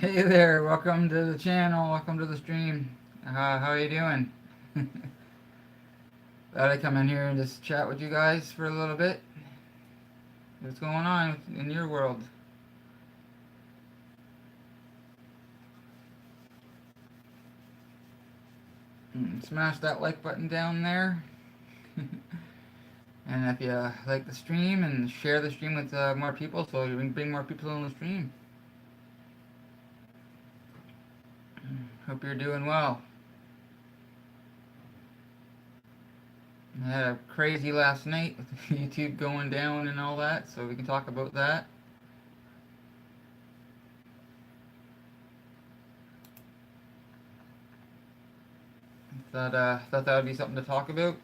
Hey there, welcome to the channel, welcome to the stream. How are you doing? Thought I'd come in here and just chat with you guys for a little bit. What's going on in your world? Smash that like button down there. And if you like the stream, and share the stream with more people so you can bring more people on the stream. Hope you're doing well. I had a crazy last night with YouTube going down and all that, so we can talk about that. Thought that would be something to talk about.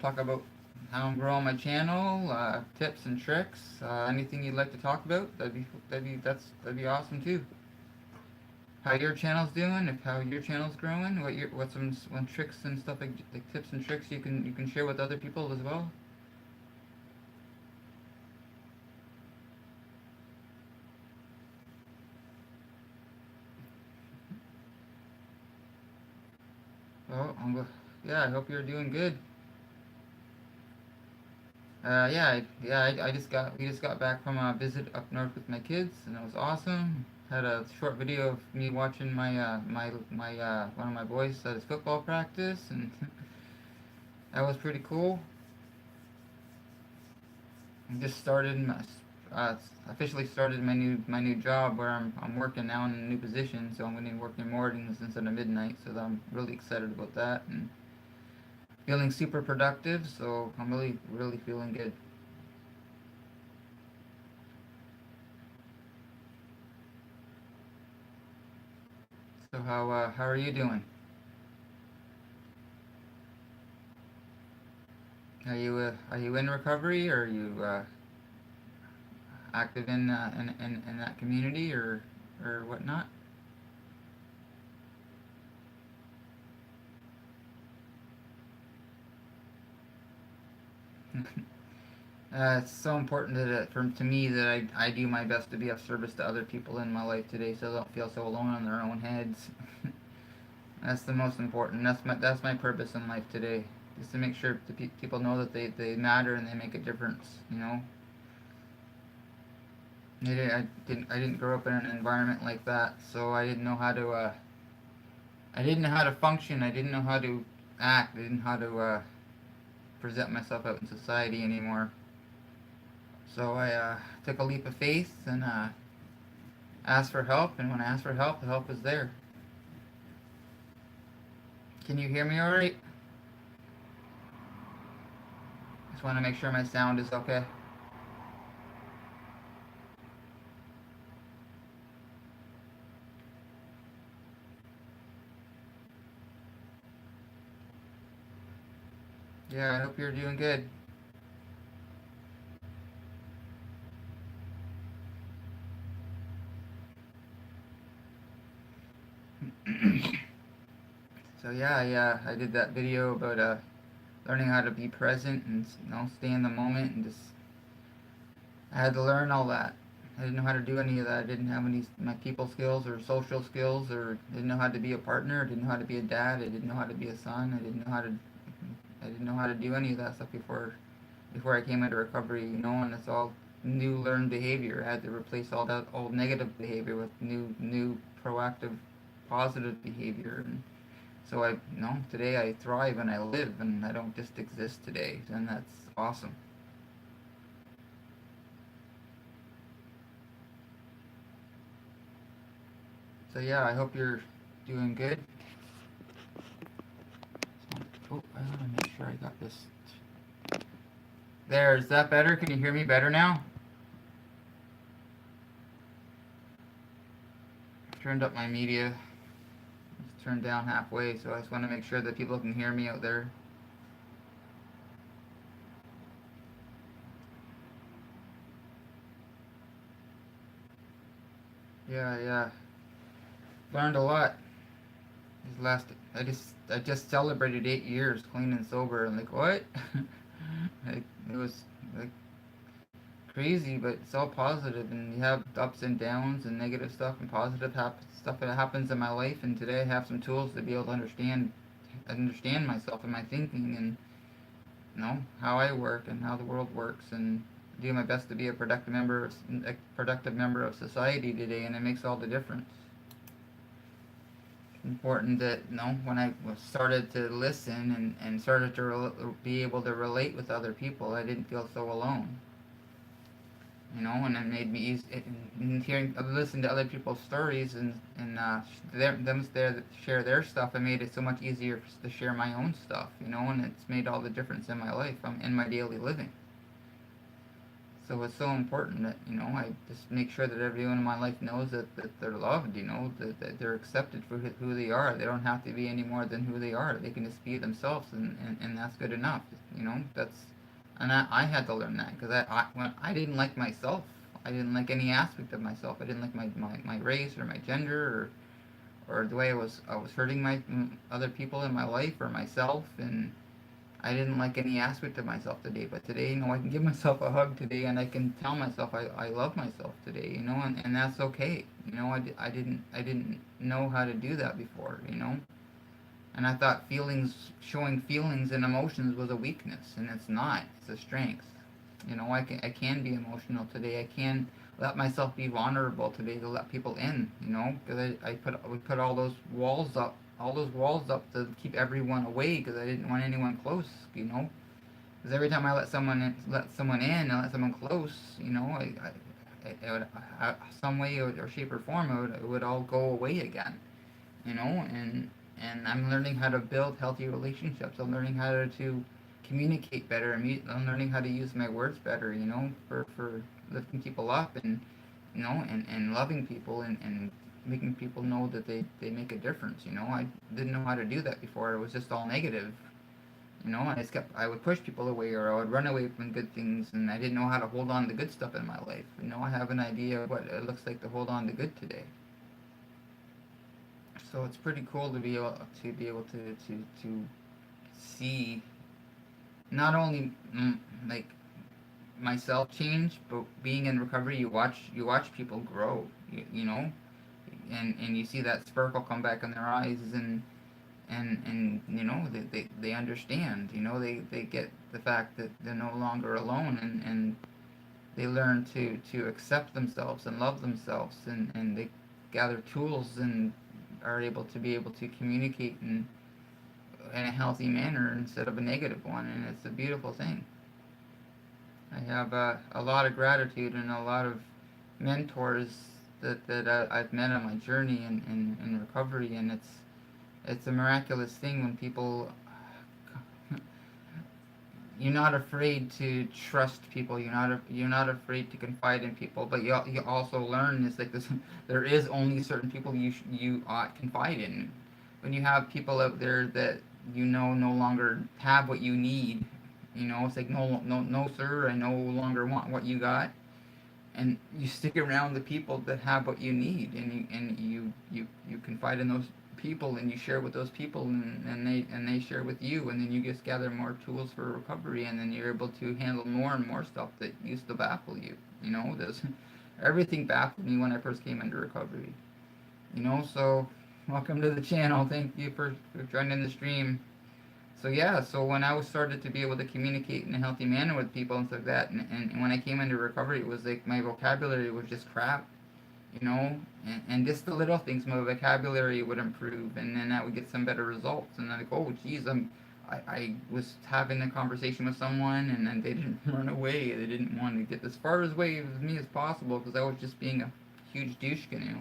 Talk about how I'm growing my channel, tips and tricks, anything you'd like to talk about. That'd be awesome too. How your channel's doing, if how your channel's growing, what's some tricks and stuff like tips and tricks you can share with other people as well. Oh, yeah, I hope you're doing good. We just got back from a visit up north with my kids, and it was awesome. Had a short video of me watching my one of my boys at his football practice, and that was pretty cool. I just started uh, officially started my new job where I'm working now in a new position, so I'm going to be working mornings instead of midnight. So I'm really excited about that and feeling super productive. So I'm really feeling good. So how are you doing? Are you in recovery, or are you active in that community, or whatnot? It's so important to me that I do my best to be of service to other people in my life today, so they don't feel so alone in their own heads. That's the most important. That's my purpose in life today, is to make sure people know that they matter and they make a difference. You know, I didn't grow up in an environment like that, so I didn't know how to function. I didn't know how to act. I didn't know how to present myself out in society anymore. So I took a leap of faith and asked for help. And when I asked for help, the help was there. Can you hear me all right? Just want to make sure my sound is okay. Yeah, I hope you're doing good. So yeah, I did that video about learning how to be present and stay in the moment, and just I had to learn all that. I didn't know how to do any of that. I didn't have any my people skills or social skills, or didn't know how to be a partner. I didn't know how to be a dad. I didn't know how to be a son. I didn't know how to do any of that stuff before I came into recovery. And it's all new learned behavior. I had to replace all that old negative behavior with new proactive positive behavior. And so today I thrive and I live and I don't just exist today, and that's awesome. So yeah, I hope you're doing good. Oh, I want to make sure I got this. There, is that better? Can you hear me better now? I've turned up my media. It's turned down halfway, so I just want to make sure that people can hear me out there. Yeah. Learned a lot. These last, I just celebrated 8 years clean and sober. I'm like, what? Like, it was like crazy, but it's all positive, and you have ups and downs and negative stuff and positive stuff that happens in my life. And today I have some tools to be able to understand myself and my thinking, and how I work and how the world works, and do my best to be a productive member of society today, and it makes all the difference. Important that when I started to listen and started to be able to relate with other people, I didn't feel so alone. And it made me easy in listen to other people's stories, and them there that share their stuff. It made it so much easier to share my own stuff, and it's made all the difference in my life, in my daily living. So it's so important that I just make sure that everyone in my life knows that they're loved, that they're accepted for who they are. They don't have to be any more than who they are. They can just be themselves, and that's good enough. That's and I had to learn that, because when I didn't like myself. I didn't like any aspect of myself. I didn't like my race or my gender, or the way I was hurting other people in my life or myself, and I didn't like any aspect of myself today. But today, I can give myself a hug today, and I can tell myself I love myself today, and that's okay. I didn't know how to do that before. And I thought showing feelings and emotions was a weakness, and it's not. It's a strength. I can be emotional today. I can let myself be vulnerable today to let people in. Because we put all those walls up to keep everyone away, because I didn't want anyone close. Because every time I let someone in, I let someone close. It would, some way or shape or form, it would all go away again. And I'm learning how to build healthy relationships. I'm learning how to communicate better. I'm learning how to use my words better, for lifting people up, and loving people, and making people know that they make a difference. I didn't know how to do that before. It was just all negative. I would push people away, or I would run away from good things, and I didn't know how to hold on to good stuff in my life. I have an idea of what it looks like to hold on to good today. So it's pretty cool to be able to see not only like myself change, but being in recovery, you watch people grow, and you see that sparkle come back in their eyes, and they understand, they get the fact that they're no longer alone, and they learn to accept themselves and love themselves, and they gather tools and are able to communicate in a healthy manner instead of a negative one, and it's a beautiful thing. I have a lot of gratitude and a lot of mentors that I've met on my journey in recovery, and it's a miraculous thing when people. You're not afraid to trust people. You're not afraid to confide in people. But you also learn is like this. There is only certain people you ought confide in. When you have people out there that no longer have what you need, it's like no sir, I no longer want what you got, and you stick around the people that have what you need, and you confide in those people, and you share with those people, and they share with you, and then you just gather more tools for recovery, and then you're able to handle more and more stuff that used to baffle you. There's everything baffled me when I first came into recovery. So welcome to the channel. Thank you for joining the stream. So yeah, so when I was started to be able to communicate in a healthy manner with people and stuff like that, and when I came into recovery, it was like my vocabulary was just crap, you know, and just the little things, my vocabulary would improve, and then I would get some better results, and then like, oh geez, I was having a conversation with someone, and then they didn't run away, they didn't want to get as far away with me as possible, because I was just being a huge douche canoe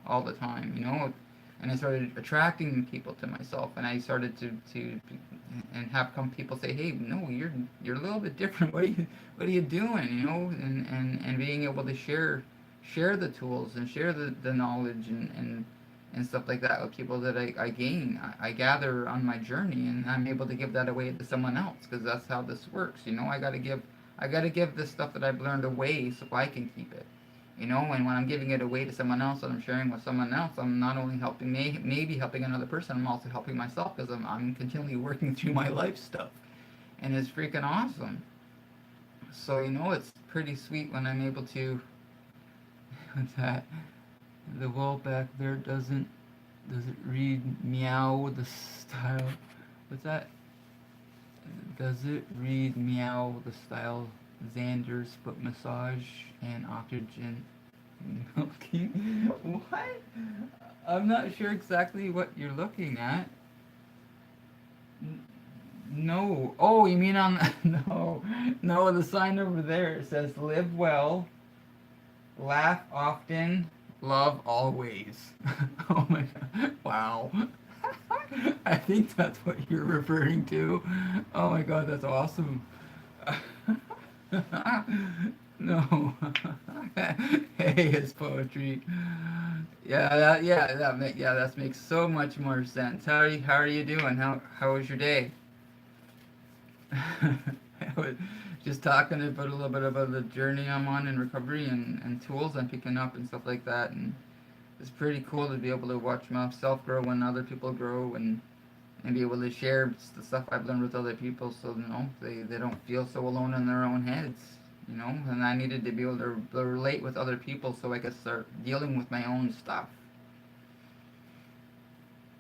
all the time, you know, and I started attracting people to myself, and I started to and have come people say, hey, no, you're a little bit different. What are you doing? You know, and being able to share the tools and share the knowledge and stuff like that with people that I gain, I gather on my journey, and I'm able to give that away to someone else, because that's how this works. You know, I gotta give this stuff that I've learned away so I can keep it. You know, and when I'm giving it away to someone else and I'm sharing with someone else, I'm not only helping maybe helping another person, I'm also helping myself, because I'm continually working through my life stuff, and it's freaking awesome. So you know, it's pretty sweet when I'm able to. What's that? The wall back there does it read meow the style? What's that? Does it read meow the style Xander's foot massage and oxygen milking? What? I'm not sure exactly what you're looking at. No. Oh, you mean on no. No, the sign over there it says live well, laugh often, love always. Oh my god. Wow. I think that's what you're referring to. Oh my god, that's awesome. No. Hey, it's poetry. Yeah, that makes so much more sense. How are you doing? How was your day? I was just talking about a little bit about the journey I'm on in recovery, and tools I'm picking up and stuff like that, and it's pretty cool to be able to watch myself grow when other people grow, and be able to share the stuff I've learned with other people, so you know they don't feel so alone in their own heads, you know. And I needed to be able to relate with other people so I could start dealing with my own stuff.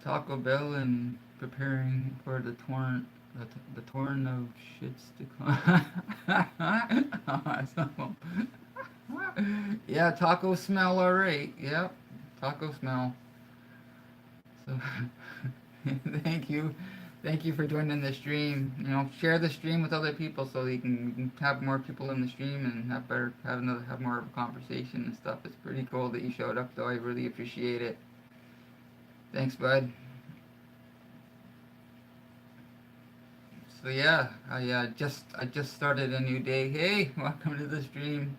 Taco Bell and preparing for the torn of shits to come. Awesome. Yeah, taco smell alright. Yep, taco smell. So thank you. Thank you for joining the stream. You know, share the stream with other people so you can have more people in the stream and have more of a conversation and stuff. It's pretty cool that you showed up though. I really appreciate it. Thanks, bud. So yeah, I just started a new day. Hey, welcome to the stream.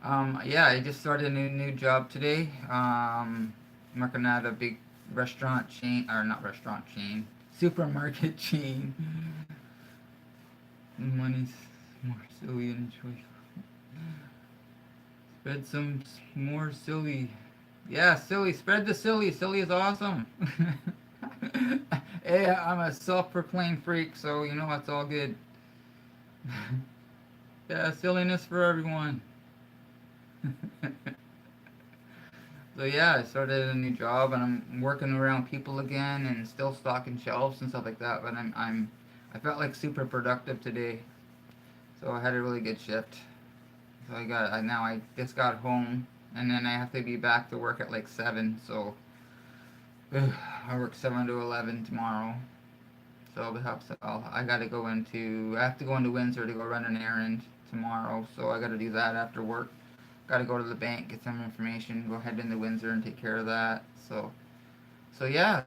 Yeah, I just started a new job today. I'm working at a big restaurant chain, or not restaurant chain, supermarket chain. Money's more silly and joyful. Spread some more silly. Yeah, silly. Spread the silly. Silly is awesome. Hey, I'm a self-proclaimed freak, so you know it's all good. Yeah, silliness for everyone. So yeah, I started a new job, and I'm working around people again and still stocking shelves and stuff like that. But I felt like super productive today, so I had a really good shift. So now I just got home, and then I have to be back to work at like 7. So I work 7 to 11 tomorrow. So perhaps I have to go into Windsor to go run an errand tomorrow. So I got to do that after work. Got to go to the bank, get some information, go head into Windsor and take care of that. So yeah,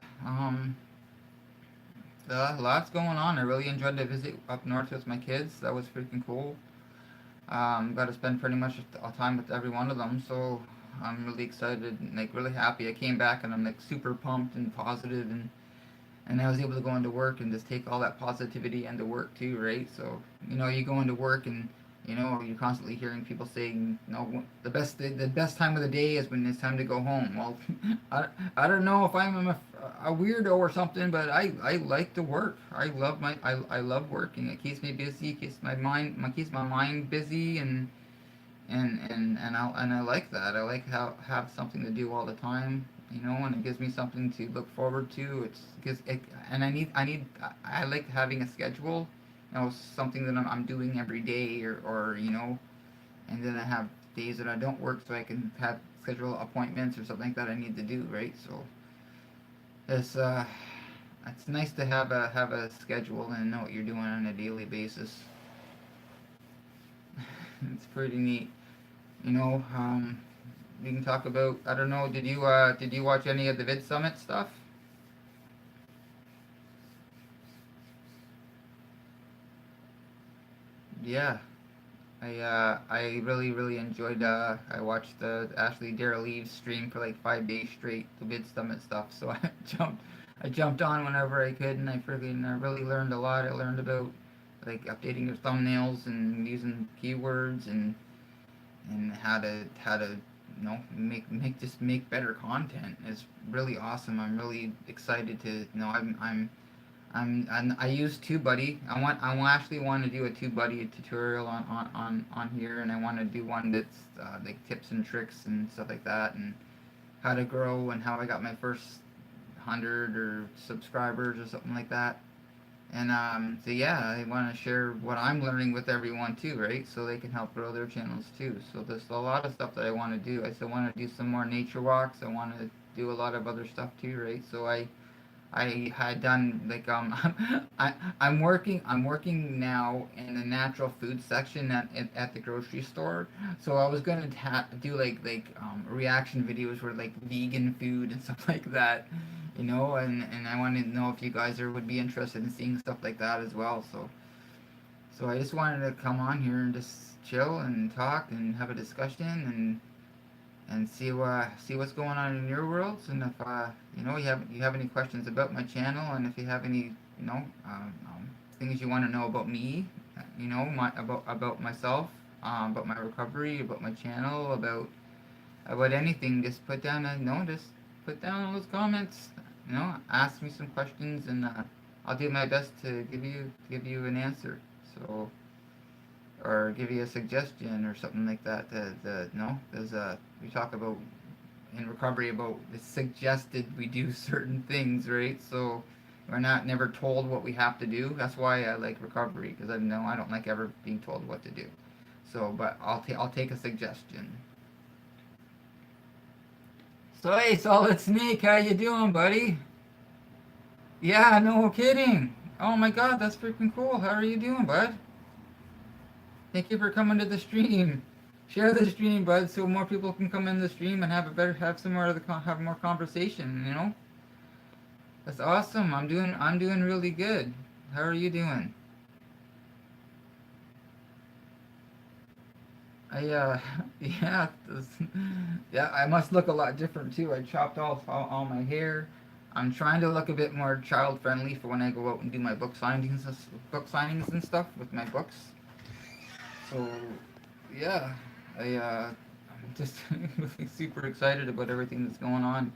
lots going on. I really enjoyed the visit up north with my kids. That was freaking cool. Got to spend pretty much time with every one of them. So I'm really excited, and, like really happy. I came back and I'm like super pumped and positive, and I was able to go into work and just take all that positivity into work too, right? So you know, you go into work and you know you're constantly hearing people saying, you know, the best time of the day is when it's time to go home. Well, I don't know if I'm a weirdo or something, but I like to work. I love working. It keeps me busy, keeps my mind busy, and I like that. I like have something to do all the time. you know, and it gives me something to look forward to. It's because it, and I like having a schedule, you know, something that I'm doing every day, or you know, and then I have days that I don't work, so I can have schedule appointments or something like that I need to do, right? So it's it's nice to have a schedule and know what you're doing on a daily basis. It's pretty neat, you know. We can talk about, I don't know, did you watch any of the Vid Summit stuff? Yeah, I really enjoyed. I watched the Ashley Daryl Eves stream for like 5 days straight, the Vid Summit stuff. So I jumped on whenever I could, and I really learned a lot. I learned about like updating your thumbnails and using keywords, and how to make better content. It's really awesome. I'm really excited to, you know, I use TubeBuddy. Actually want to do a TubeBuddy tutorial on here, and I want to do one that's like tips and tricks and stuff like that, and how to grow, and how I got my first 100 or subscribers or something like that. And so yeah, I want to share what I'm learning with everyone too, right? So they can help grow their channels too. So there's a lot of stuff that I want to do. I still want to do some more nature walks. I want to do a lot of other stuff too, right? So I had done like I'm working now in the natural food section at the grocery store. So I was gonna do reaction videos where like vegan food and stuff like that, you know, and I wanted to know if you guys would be interested in seeing stuff like that as well. So I just wanted to come on here and just chill and talk and have a discussion and see what's going on in your worlds, and if you know, you have any questions about my channel, and if you have any, you know, things you want to know about me, you know, about myself, about my recovery, about my channel, about anything, just put down just put down those comments, you know, ask me some questions, and I'll do my best to give you an answer. So, or give you a suggestion or something like that. No, there's we talk about in recovery about it's suggested we do certain things, right? So we're not never told what we have to do. That's why I like recovery, because I know I don't like ever being told what to do. So, but I'll take a suggestion. So hey, Solid Snake, how you doing, buddy? Yeah, no kidding. Oh my God, that's freaking cool. How are you doing, bud? Thank you for coming to the stream. Share the stream, bud, so more people can come in the stream and have some more of the have more conversation. You know, that's awesome. I'm doing really good. How are you doing? I yeah, yeah. I must look a lot different too. I chopped off all my hair. I'm trying to look a bit more child friendly for when I go out and do my book signings and stuff with my books. So yeah, I'm just really super excited about everything that's going on.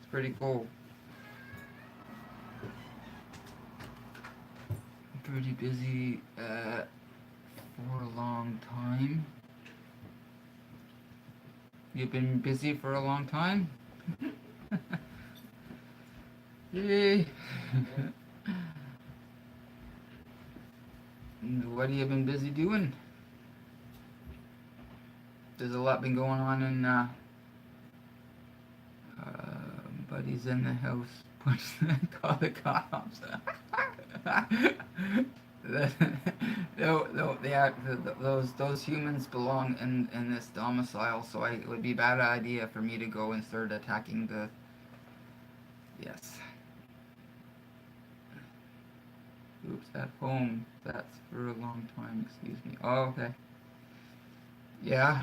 It's pretty cool. Pretty busy for a long time. You've been busy for a long time? Yay! What have you been busy doing? There's a lot been going on in buddies in the house. Call the cops. No, those humans belong in this domicile, so it would be a bad idea for me to go and start attacking the. Yes. Oops, at home. That's for a long time. Excuse me. Oh, okay. Yeah.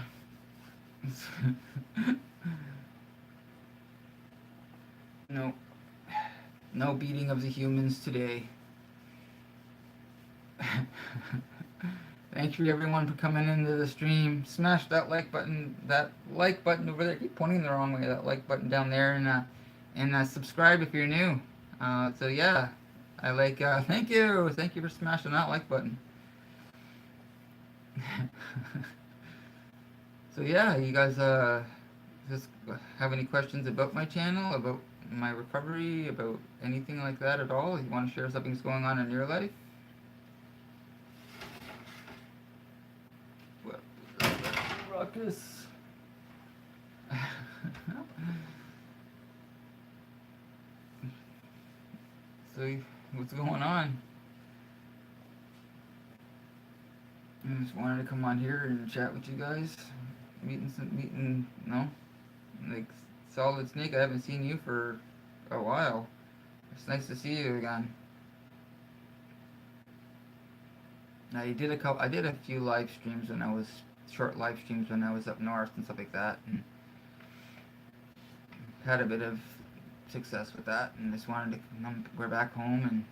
No. No beating of the humans today. Thank you everyone for coming into the stream. Smash that like button. That like button over there. I keep pointing the wrong way. That like button down there, and subscribe if you're new. So yeah, I like. Thank you. Thank you for smashing that like button. So yeah, you guys. just have any questions about my channel, about my recovery, about anything like that at all? You want to share something's going on in your life? What? Ruckus. So, what's going on? I just wanted to come on here and chat with you guys. No? Like, Solid Snake, I haven't seen you for a while. It's nice to see you again. I did a few live streams when I was, short live streams when I was up north and stuff like that, and had a bit of success with that, and just wanted to, we're back home, and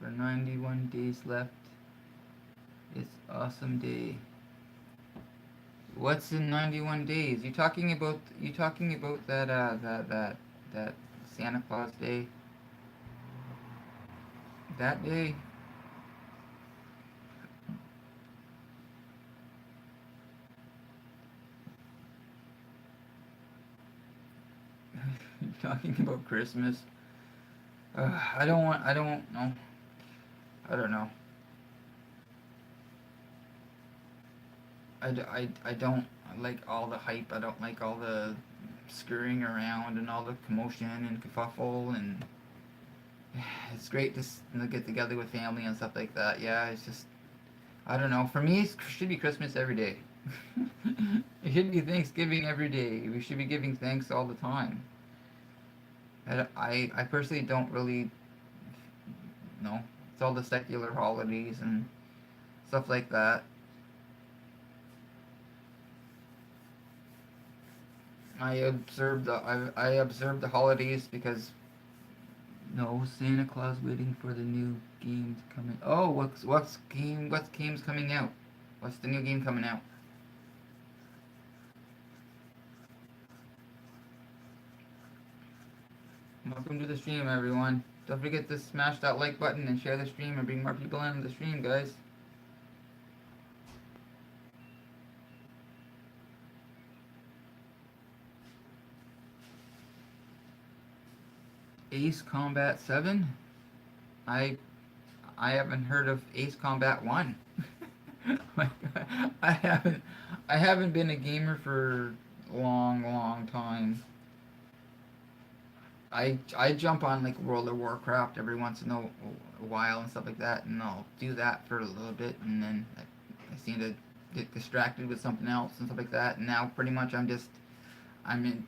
we're 91 days left. It's awesome day. What's in 91 days? You talking about that Santa Claus day? That day? You talking about Christmas? I don't know. I don't know. I don't like all the hype. I don't like all the scurrying around and all the commotion and kerfuffle, and it's great to get together with family and stuff like that. Yeah, it's just, I don't know. For me, it should be Christmas every day. It should be Thanksgiving every day. We should be giving thanks all the time. I personally don't really know. It's all the secular holidays and stuff like that. I observed the holidays because no Santa Claus waiting for the new games coming. Oh, what's games coming out? What's the new game coming out? Welcome to the stream, everyone. Don't forget to smash that like button and share the stream and bring more people into the stream, guys. Ace Combat 7? I haven't heard of Ace Combat 1. Like, I haven't been a gamer for a long time. I jump on like World of Warcraft every once in a while and stuff like that, and I'll do that for a little bit, and then I seem to get distracted with something else and stuff like that. And now pretty much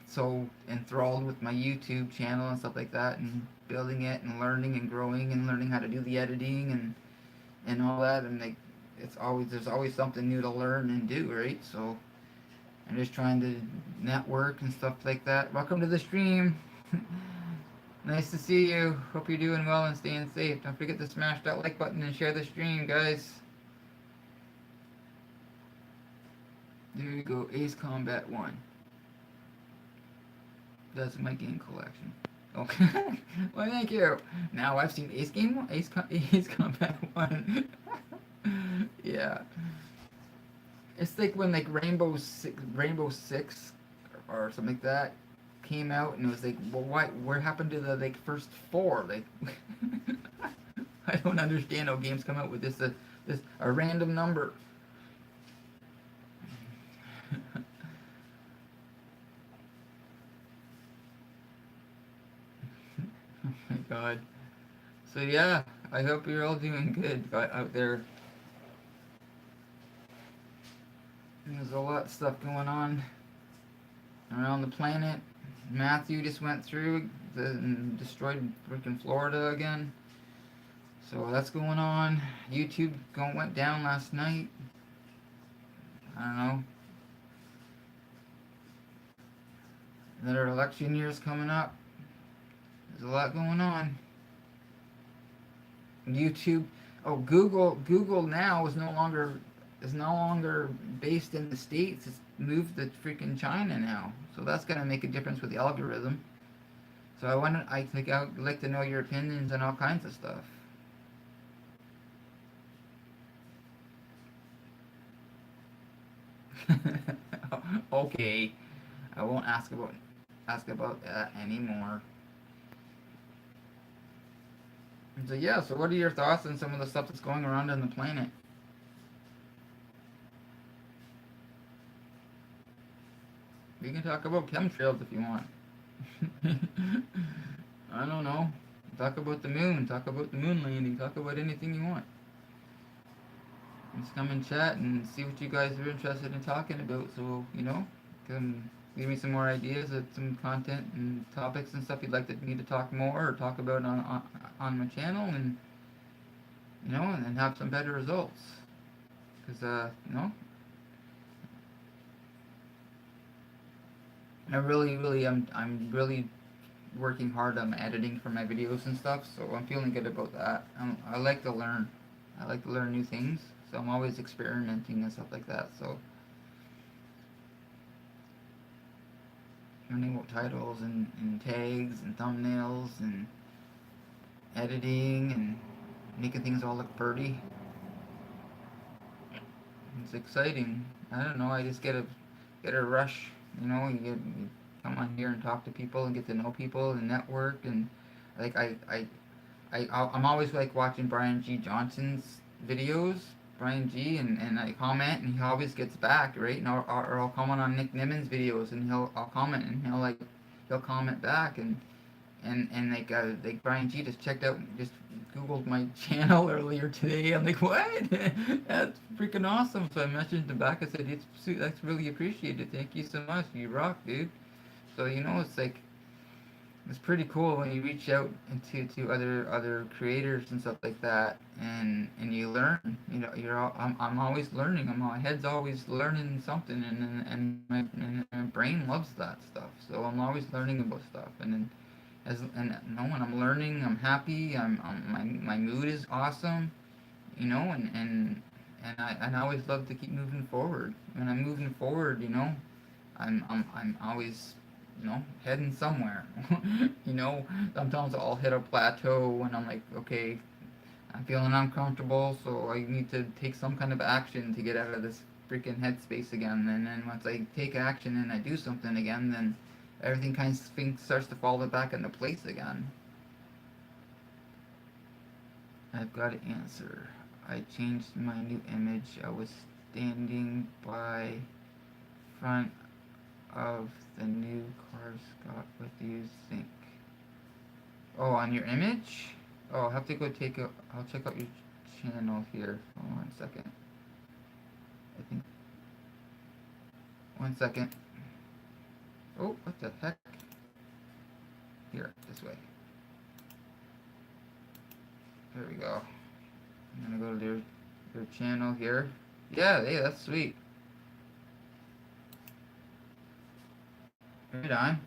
so enthralled with my YouTube channel and stuff like that, and building it and learning and growing and learning how to do the editing and all that, and like there's always something new to learn and do, right? So I'm just trying to network and stuff like that. Welcome to the stream. Nice to see you. Hope you're doing well and staying safe. Don't forget to smash that like button and share the stream, guys. There you go, Ace Combat 1. That's my game collection. Okay. Well, thank you. Now I've seen Ace Combat 1. Yeah. It's like when like Rainbow Six or something like that came out, and it was like, well, where happened to the like first four? Like, I don't understand how games come out with this a random number. Oh my god. So yeah, I hope you're all doing good out there. There's a lot of stuff going on around the planet. Matthew just went through and destroyed freaking Florida again. So that's going on. YouTube went down last night. I don't know. Another election year's coming up. There's a lot going on. YouTube. Oh, Google now is no longer based in the States. It's moved to freaking China now. So that's gonna make a difference with the algorithm. So I think I'd like to know your opinions on all kinds of stuff. Okay, I won't ask about that anymore. So yeah, so what are your thoughts on some of the stuff that's going around on the planet? We can talk about chemtrails if you want. I don't know. Talk about the moon. Talk about the moon landing. Talk about anything you want. Just come and chat and see what you guys are interested in talking about. So come give me some more ideas of some content and topics and stuff you'd like me to talk more or talk about on my channel, and and then have some better results. Because I really I'm really working hard on editing for my videos and stuff, so I'm feeling good about that. I like to learn. I like to learn new things, so I'm always experimenting and stuff like that. So learning about titles and tags and thumbnails and editing and making things all look pretty. It's exciting. I don't know. I just get a rush. You come on here and talk to people and get to know people and network and like I'm always like watching Brian G. Johnson's videos, Brian G. and I comment and he always gets back, right? And or I'll comment on Nick Nimmons videos and I'll comment and he'll comment back and like Brian G just checked out just googled my channel earlier today. I'm like, what? That's freaking awesome. So I messaged him back. I said, that's really appreciated. Thank you so much. You rock, dude. So it's like it's pretty cool when you reach out to other creators and stuff like that, and you learn. I'm always learning. My head's always learning something, and my brain loves that stuff. So I'm always learning about stuff, and then when I'm learning, I'm happy. My mood is awesome. And I always love to keep moving forward. When I'm moving forward, I'm always, heading somewhere. Sometimes I'll hit a plateau when I'm like, okay, I'm feeling uncomfortable, so I need to take some kind of action to get out of this freaking headspace again. And then once I take action and I do something again, then everything kind of starts to fall back into place again. I've got to answer. I changed my new image. I was standing by front of the new car. Scott, what do you think? Oh, on your image? Oh, I'll have to go I'll check out your channel here. Hold on a second. I think. 1 second. Oh, what the heck? Here, this way. There we go. I'm gonna go to their channel here. Yeah, hey, that's sweet. Right on.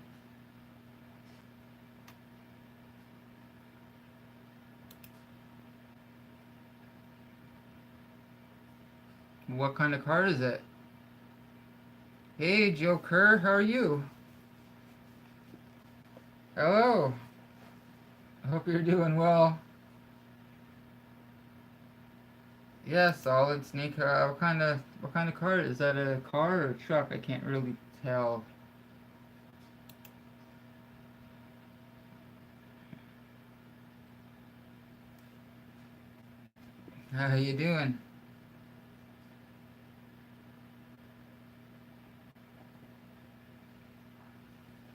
What kind of car is it? Hey, Joe Kerr, how are you? Hello. I hope you're doing well. Yeah, solid snake. What kind of car is that? A car or a truck? I can't really tell. How you doing?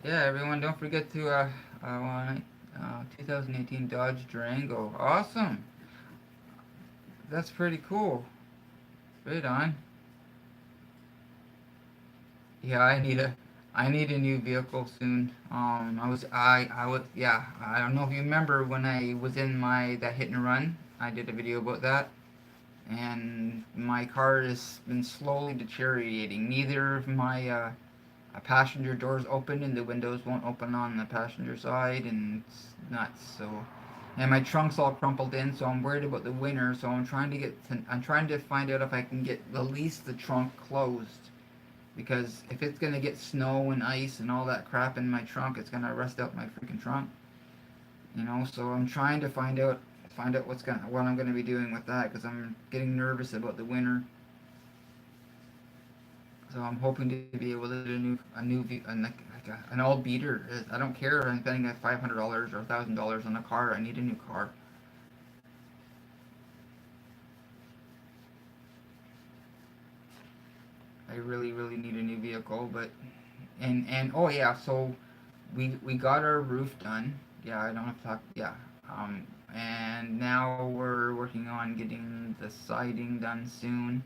Yeah, everyone, don't forget to 2018 Dodge Durango. Awesome. That's pretty cool. Right on. Yeah, I need a new vehicle soon. Yeah, I don't know if you remember when I was in that hit and run. I did a video about that, and my car has been slowly deteriorating. Neither of my passenger doors open, and the windows won't open on the passenger side, and it's nuts. So, and my trunk's all crumpled in, so I'm worried about the winter. So I'm trying to find out if I can get at least the trunk closed, because if it's gonna get snow and ice and all that crap in my trunk, it's gonna rust out my freaking trunk. So I'm trying to find out what I'm gonna be doing with that, because I'm getting nervous about the winter. So I'm hoping to be able to get an old beater. I don't care if I'm spending like $500 or $1,000 on a car. I need a new car. I really, really need a new vehicle. But and oh yeah, so we got our roof done. Yeah, I don't have to talk. Yeah. Um, and now we're working on getting the siding done soon.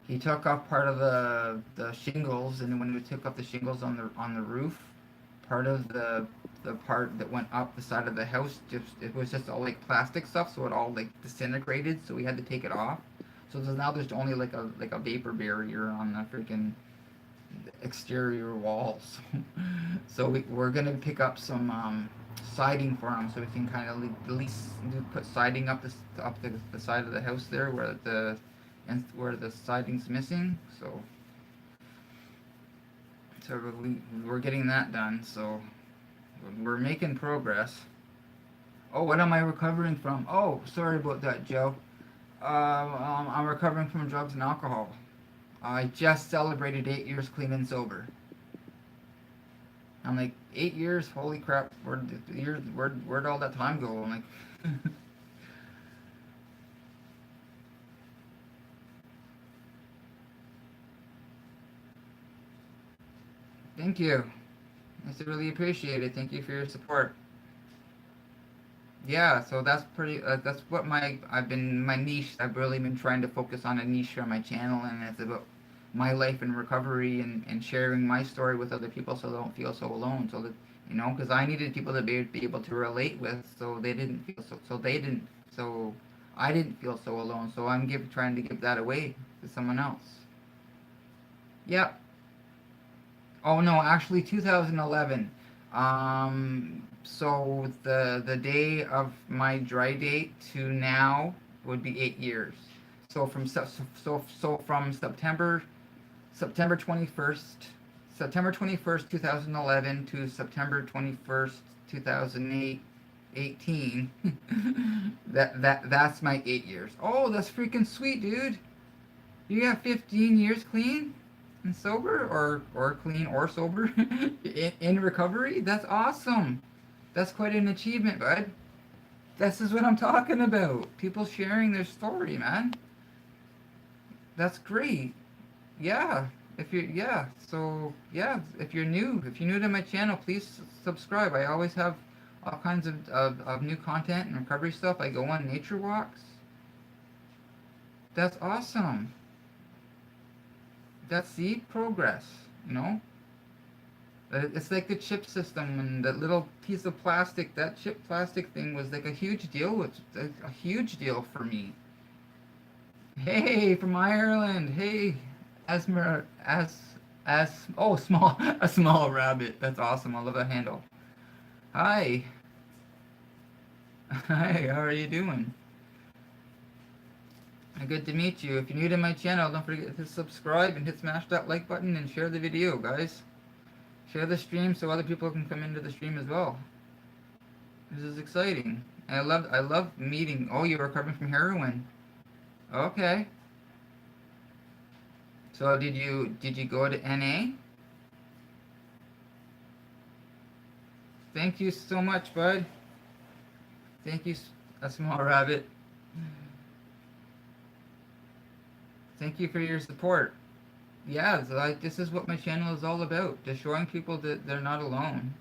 He took off part of the shingles, and when we took off the shingles on the roof, part of the part that went up the side of the house, just it was just all like plastic stuff, so it all like disintegrated. So we had to take it off. So now there's only like a vapor barrier on the freaking exterior walls. So we're gonna pick up some siding for him, so we can kind of at least put siding up the side of the house there where the siding's missing. So we're getting that done. So we're making progress. Oh, what am I recovering from? Oh, sorry about that, Joe. I'm recovering from drugs and alcohol. I just celebrated 8 years clean and sober. I'm like, 8 years? Holy crap! Where'd all that time go? I'm like, thank you. I really appreciate it. Thank you for your support. Yeah, so that's pretty. That's what my niche. I've really been trying to focus on a niche on my channel, and it's about my life in recovery and sharing my story with other people so they don't feel so alone. So that because I needed people to be able to relate with, so they didn't feel so I didn't feel so alone. So trying to give that away to someone else. Yep. Oh no, actually 2011. So the day of my dry date to now would be 8 years. So from September 21st, 2011 to September 21st, 2018. That's my 8 years. Oh, that's freaking sweet, dude. You got 15 years clean and sober, or clean or sober in recovery. That's awesome. That's quite an achievement, bud. This is what I'm talking about. People sharing their story, man. That's great. Yeah. If you're new to my channel, please subscribe. I always have all kinds of new content and recovery stuff. I go on nature walks. That's awesome. That's the progress, you know? It's like the chip system and that little piece of plastic. That chip plastic thing was like a huge deal. It's a huge deal for me. Hey, from Ireland. Hey, Asmer, oh, small, a small rabbit. That's awesome. I love that handle. Hi. Hi, how are you doing? Good to meet you. If you're new to my channel, don't forget to subscribe and smash that like button and share the video, guys. Share the stream so other people can come into the stream as well. This is exciting. I love meeting. Oh, you're recovering from heroin. Okay. So did you go to NA? Thank you so much, bud. Thank you, a small rabbit. Thank you for your support. Yeah, so this is what my channel is all about. Just showing people that they're not alone.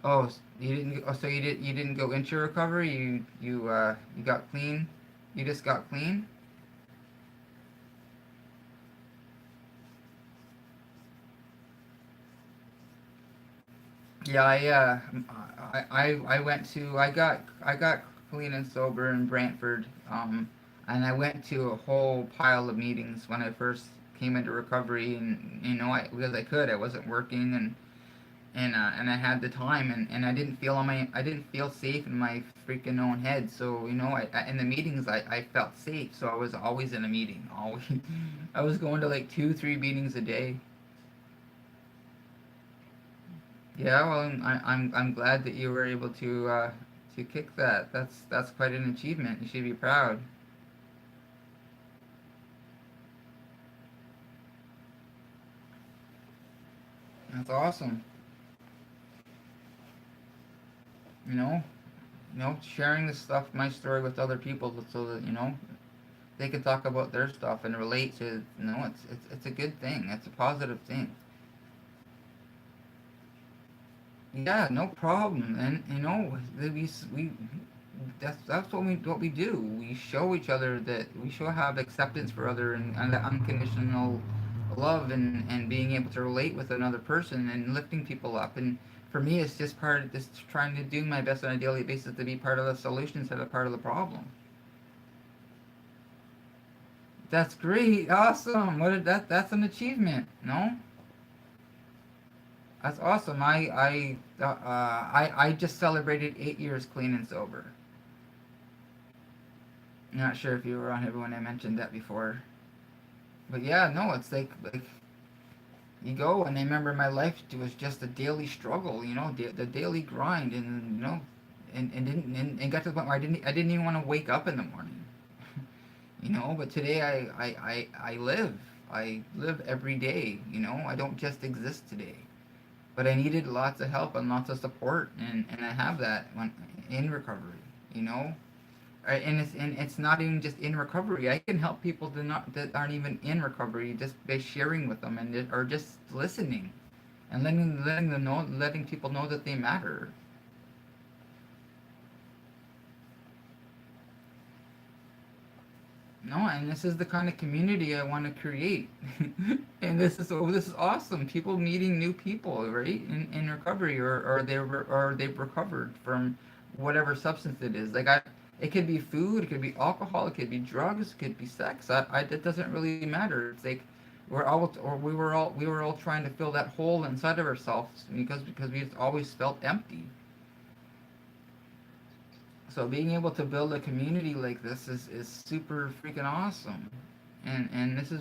Oh, you didn't. Oh, so you didn't go into recovery. You got clean. You just got clean. Yeah, I went to I got clean and sober in Brantford. And I went to a whole pile of meetings when I first came into recovery, and because I wasn't working, and I had the time, and I didn't feel safe in my freaking own head. So in the meetings I felt safe, so I was always in a meeting, always. I was going to like 2-3 meetings a day. Yeah, well, I'm glad that you were able to kick that. That's quite an achievement. You should be proud. That's awesome. You know, sharing this stuff, my story with other people, so that they can talk about their stuff and relate to. It's a good thing. It's a positive thing. Yeah, no problem. And we that's what we do. We show each other that we show have acceptance for other and that unconditional love and being able to relate with another person and lifting people up. And for me, it's just part of just trying to do my best on a daily basis to be part of the solution instead of part of the problem. That's great, awesome. That's an achievement, no? That's awesome. I just celebrated 8 years clean and sober. Not sure if you were on here when I mentioned that before. But yeah, no, it's like you go and I remember my life was just a daily struggle, the daily grind, and and got to the point where I didn't even want to wake up in the morning, But today I live, every day, I don't just exist today, but I needed lots of help and lots of support, and I have that when in recovery, you know. And it's not even just in recovery. I can help people that aren't even in recovery just by sharing with them or just listening and letting people know that they matter. No, and this is the kind of community I want to create. And this is awesome. People meeting new people, right? In recovery, or they've recovered from whatever substance it is. It could be food, it could be alcohol, it could be drugs, it could be sex. It doesn't really matter. It's like we were all trying to fill that hole inside of ourselves because we always felt empty. So being able to build a community like this is super freaking awesome. And this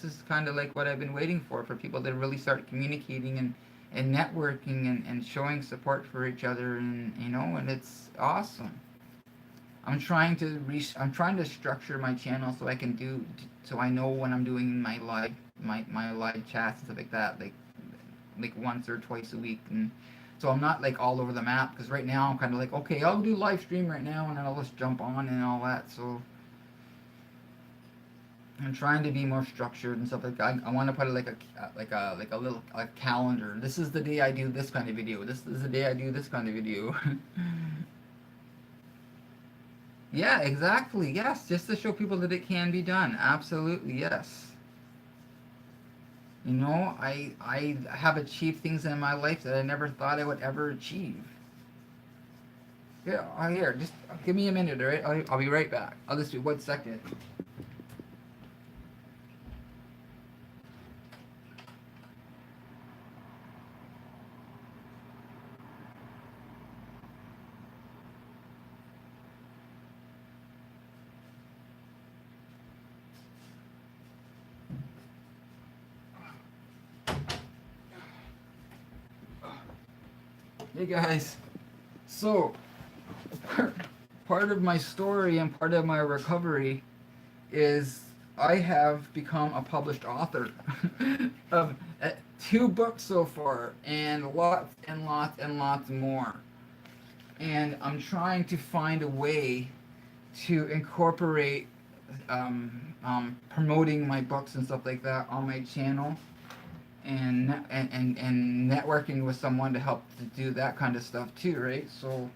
is kind of like what I've been waiting for people to really start communicating and networking and showing support for each other, and it's awesome. I'm trying to structure my channel so so I know when I'm doing my live chats and stuff like that, like once or twice a week. And so I'm not like all over the map, because right now I'm kind of like, okay, I'll do live stream right now and then I'll just jump on and all that. So I'm trying to be more structured and stuff like that. I want to put it like a little calendar. This is the day I do this kind of video. This is the day I do this kind of video. Yeah, exactly. Yes, just to show people that it can be done. Absolutely, yes. I have achieved things in my life that I never thought I would ever achieve. Yeah, here, just give me a minute, all right? I'll be right back. I'll just do 1 second. Hey guys. So, part of my story and part of my recovery is I have become a published author of 2 books so far, and lots and lots and lots more. And I'm trying to find a way to incorporate promoting my books and stuff like that on my channel, and networking with someone to help to do that kind of stuff too, right? So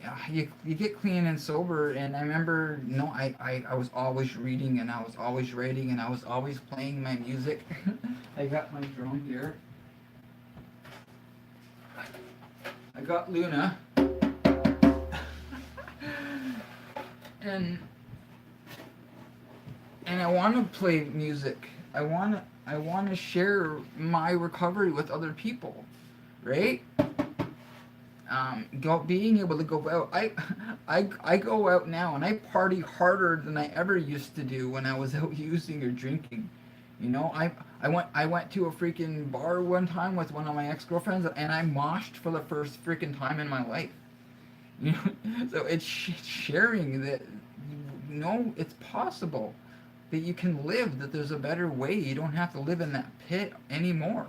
yeah, you get clean and sober, and I remember, I was always reading, and I was always writing, and I was always playing my music. I got my drum here. I got Luna. and and I want to play music. I want to share my recovery with other people, right? Being able to go out. I go out now and I party harder than I ever used to do when I was out using or drinking. I went to a freaking bar one time with one of my ex-girlfriends, and I moshed for the first freaking time in my life. So it's sharing that, it's possible that you can live, that there's a better way. You don't have to live in that pit anymore.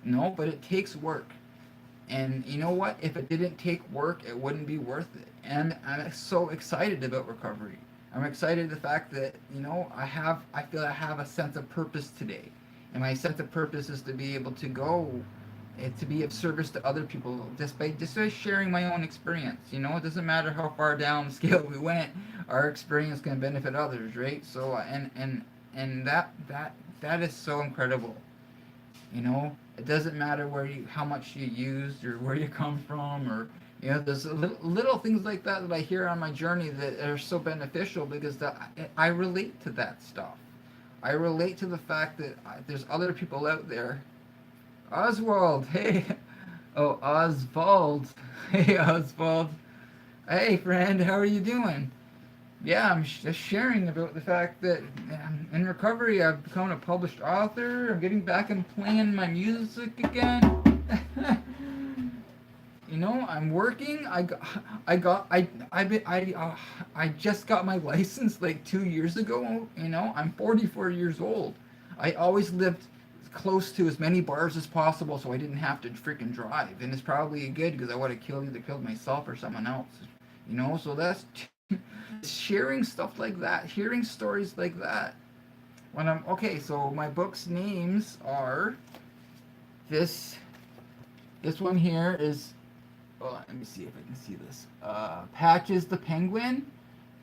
No, but it takes work. And you know what? If it didn't take work, it wouldn't be worth it. And I'm so excited about recovery. I'm excited the fact that, I feel I have a sense of purpose today. And my sense of purpose is to be able to go to be of service to other people just by sharing my own experience. It doesn't matter how far down the scale we went, our experience can benefit others, right? So and that is so incredible. It doesn't matter how much you used or where you come from, or there's little things like that I hear on my journey that are so beneficial because I relate to that stuff. I relate to the fact that there's other people out there. Oswald, hey, oh Oswald, hey Oswald, hey friend, how are you doing? Yeah, I'm just sharing about the fact that in recovery, I've become a published author. I'm getting back and playing my music again. I'm working. I just got my license like 2 years ago. I'm 44 years old. I always lived close to as many bars as possible, so I didn't have to freaking drive. And it's probably good because I would have either killed myself or someone else. So that's sharing stuff like that, hearing stories like that. When I'm okay, so my book's names are this. This one here is. Oh, let me see if I can see this. Patches the penguin.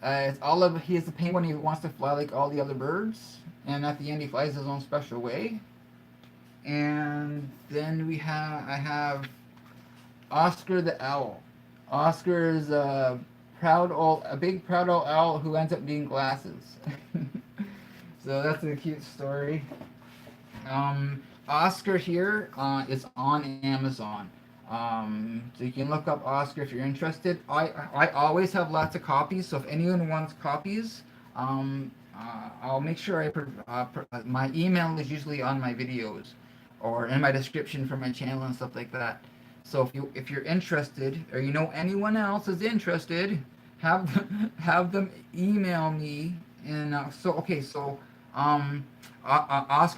It's all of he is the penguin. He wants to fly like all the other birds, and at the end he flies his own special way. And then I have Oscar the owl. Oscar is a big proud old owl who ends up needing glasses. So that's a cute story. Oscar here is on Amazon. So you can look up Oscar if you're interested. I always have lots of copies, so if anyone wants copies, I'll make sure my email is usually on my videos or in my description for my channel and stuff like that. So if you're interested or anyone else is interested, have them email me. And Oscar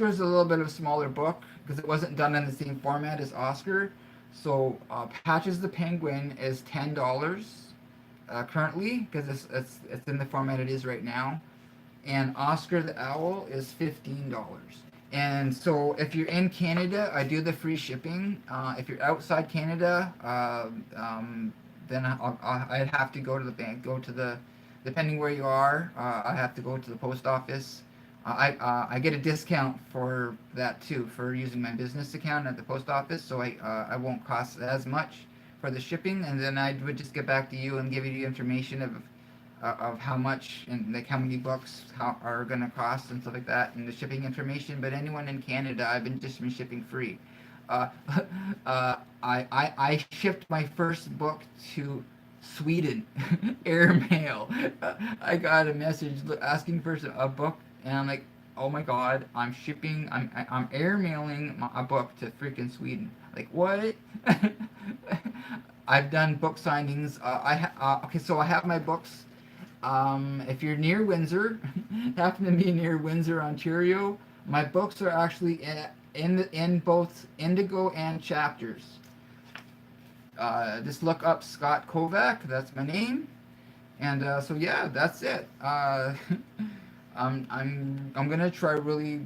is a little bit of a smaller book because it wasn't done in the same format as Oscar. So Patches the Penguin is $10 currently because it's in the format it is right now, and Oscar the Owl is $15. And so if you're in Canada, I do the free shipping. If you're outside Canada, then I'd have to go to the bank, depending where you are, I have to go to the post office. I get a discount for that too, for using my business account at the post office, so I won't cost as much for the shipping, and then I would just get back to you and give you the information of how much and like how many books are gonna cost and stuff like that, and the shipping information. But anyone in Canada, I've been shipping free. Uh, I shipped my first book to Sweden, airmail. I got a message asking for a book, and I'm like, oh my god, I'm airmailing a book to freaking Sweden. Like what? I've done book signings. Okay, so I have my books. If you're near Windsor, happen to be near Windsor, Ontario, my books are actually in both Indigo and Chapters. Just look up Scott Kovac. That's my name. And so yeah, that's it. I'm gonna try really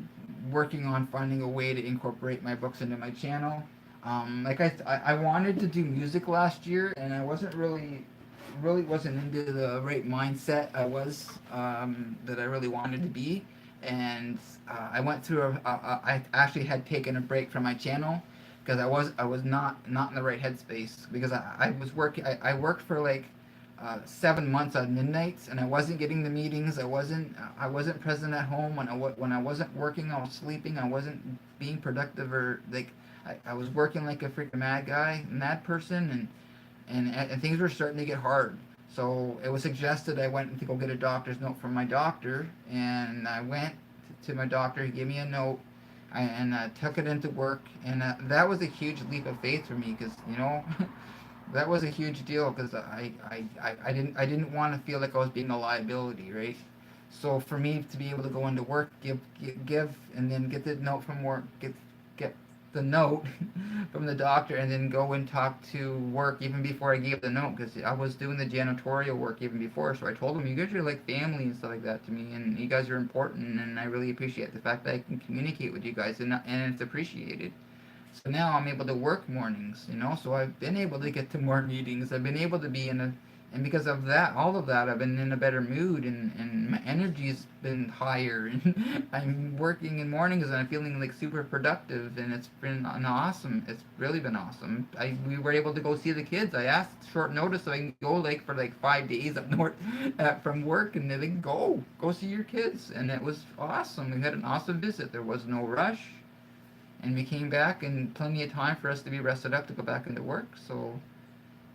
working on finding a way to incorporate my books into my channel. Like I wanted to do music last year, and I wasn't really wasn't into the right mindset that I really wanted to be. And I went through I actually had taken a break from my channel because I was not in the right headspace because I was working I worked for like 7 months on midnights, and I wasn't getting the meetings. I wasn't present at home when I wasn't working. I was sleeping. I wasn't being productive, or like I was working like a freaking mad person, and things were starting to get hard. So it was suggested I went to go get a doctor's note from my doctor, and I went to my doctor. He gave me a note, and I took it into work, and that was a huge leap of faith for me because that was a huge deal because I didn't want to feel like I was being a liability, right? So for me to be able to go into work, give, and then get the note from work, get the note from the doctor and then go and talk to work even before I gave the note, because I was doing the janitorial work even before. So I told them, you guys are like family and stuff like that to me, and you guys are important, and I really appreciate the fact that I can communicate with you guys, and it's appreciated. So now I'm able to work mornings, so I've been able to get to more meetings. I've been able to be and because of that, all of that, I've been in a better mood, and my energy's been higher, and I'm working in mornings and I'm feeling like super productive, and it's been it's really been awesome. We were able to go see the kids. I asked short notice so I can go like for like 5 days up north from work, and they like, go see your kids, and it was awesome. We had an awesome visit. There was no rush. And we came back and plenty of time for us to be rested up to go back into work. So,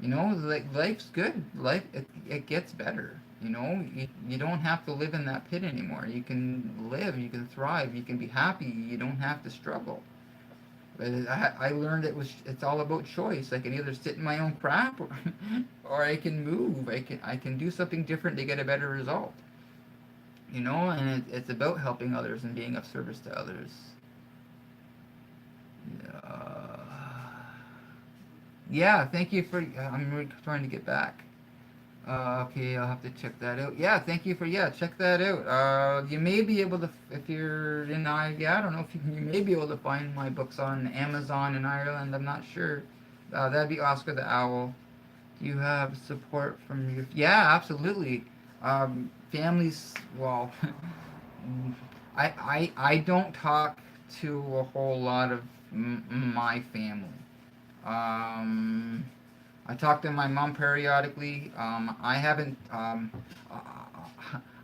like life's good. It gets better. You don't have to live in that pit anymore. You can live, you can thrive, you can be happy. You don't have to struggle. But I learned it's all about choice. I can either sit in my own crap, or I can move. I can do something different to get a better result. And it's about helping others and being of service to others. Yeah, thank you for. Trying to get back. Okay, I'll have to check that out. Yeah, thank you for. Yeah, check that out. You may be able to, if you're in I don't know if you may be able to find my books on Amazon in Ireland. I'm not sure. That'd be Oscar the Owl. Do you have support from your? Yeah, absolutely. Families. Well, I don't talk to a whole lot of my family. Um, I talk to my mom periodically. I haven't.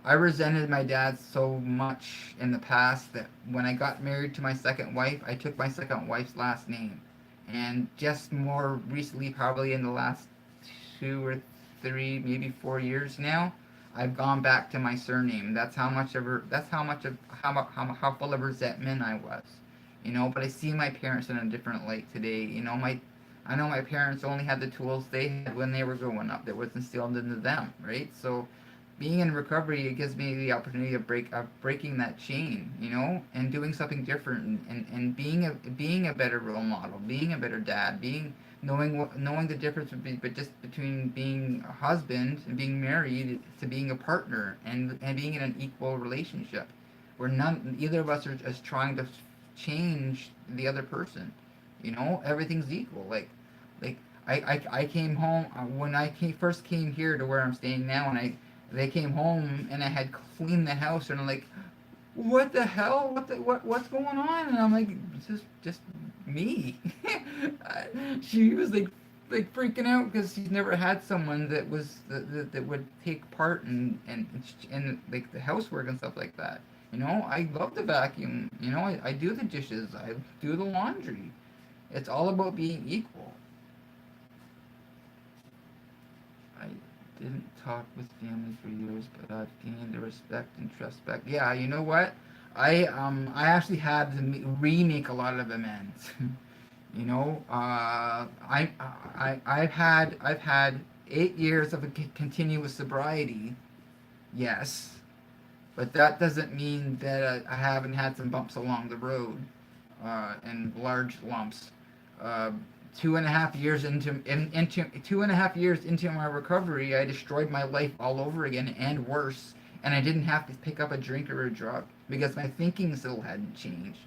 I resented my dad so much in the past that when I got married to my second wife, I took my second wife's last name, and just more recently, probably in the last 2 or 3, maybe 4 years now, I've gone back to my surname. That's how much of how full of resentment I was. But I see my parents in a different light today. I know my parents only had the tools they had when they were growing up that was instilled into them, right? So being in recovery, it gives me the opportunity of breaking that chain, and doing something different, and being a better role model, being a better dad, knowing the difference between being a husband and being married to being a partner, and being in an equal relationship where either of us is trying to change the other person. Everything's equal. Like I came home when first came here to where I'm staying now, and they came home and I had cleaned the house, and I'm like, what the hell? What's going on? And I'm like, just me. She was like freaking out because she's never had someone that would take part in like the housework and stuff like that. I love the vacuum. I do the dishes. I do the laundry. It's all about being equal. I didn't talk with family for years, but I've gained the respect and trust back. Yeah, you know what? I actually had to remake a lot of amends. I've had 8 years of a continuous sobriety. Yes, but that doesn't mean that I haven't had some bumps along the road, and large lumps. Uh, 2.5 years into 2.5 years into my recovery, I destroyed my life all over again and worse, and I didn't have to pick up a drink or a drug because my thinking still hadn't changed,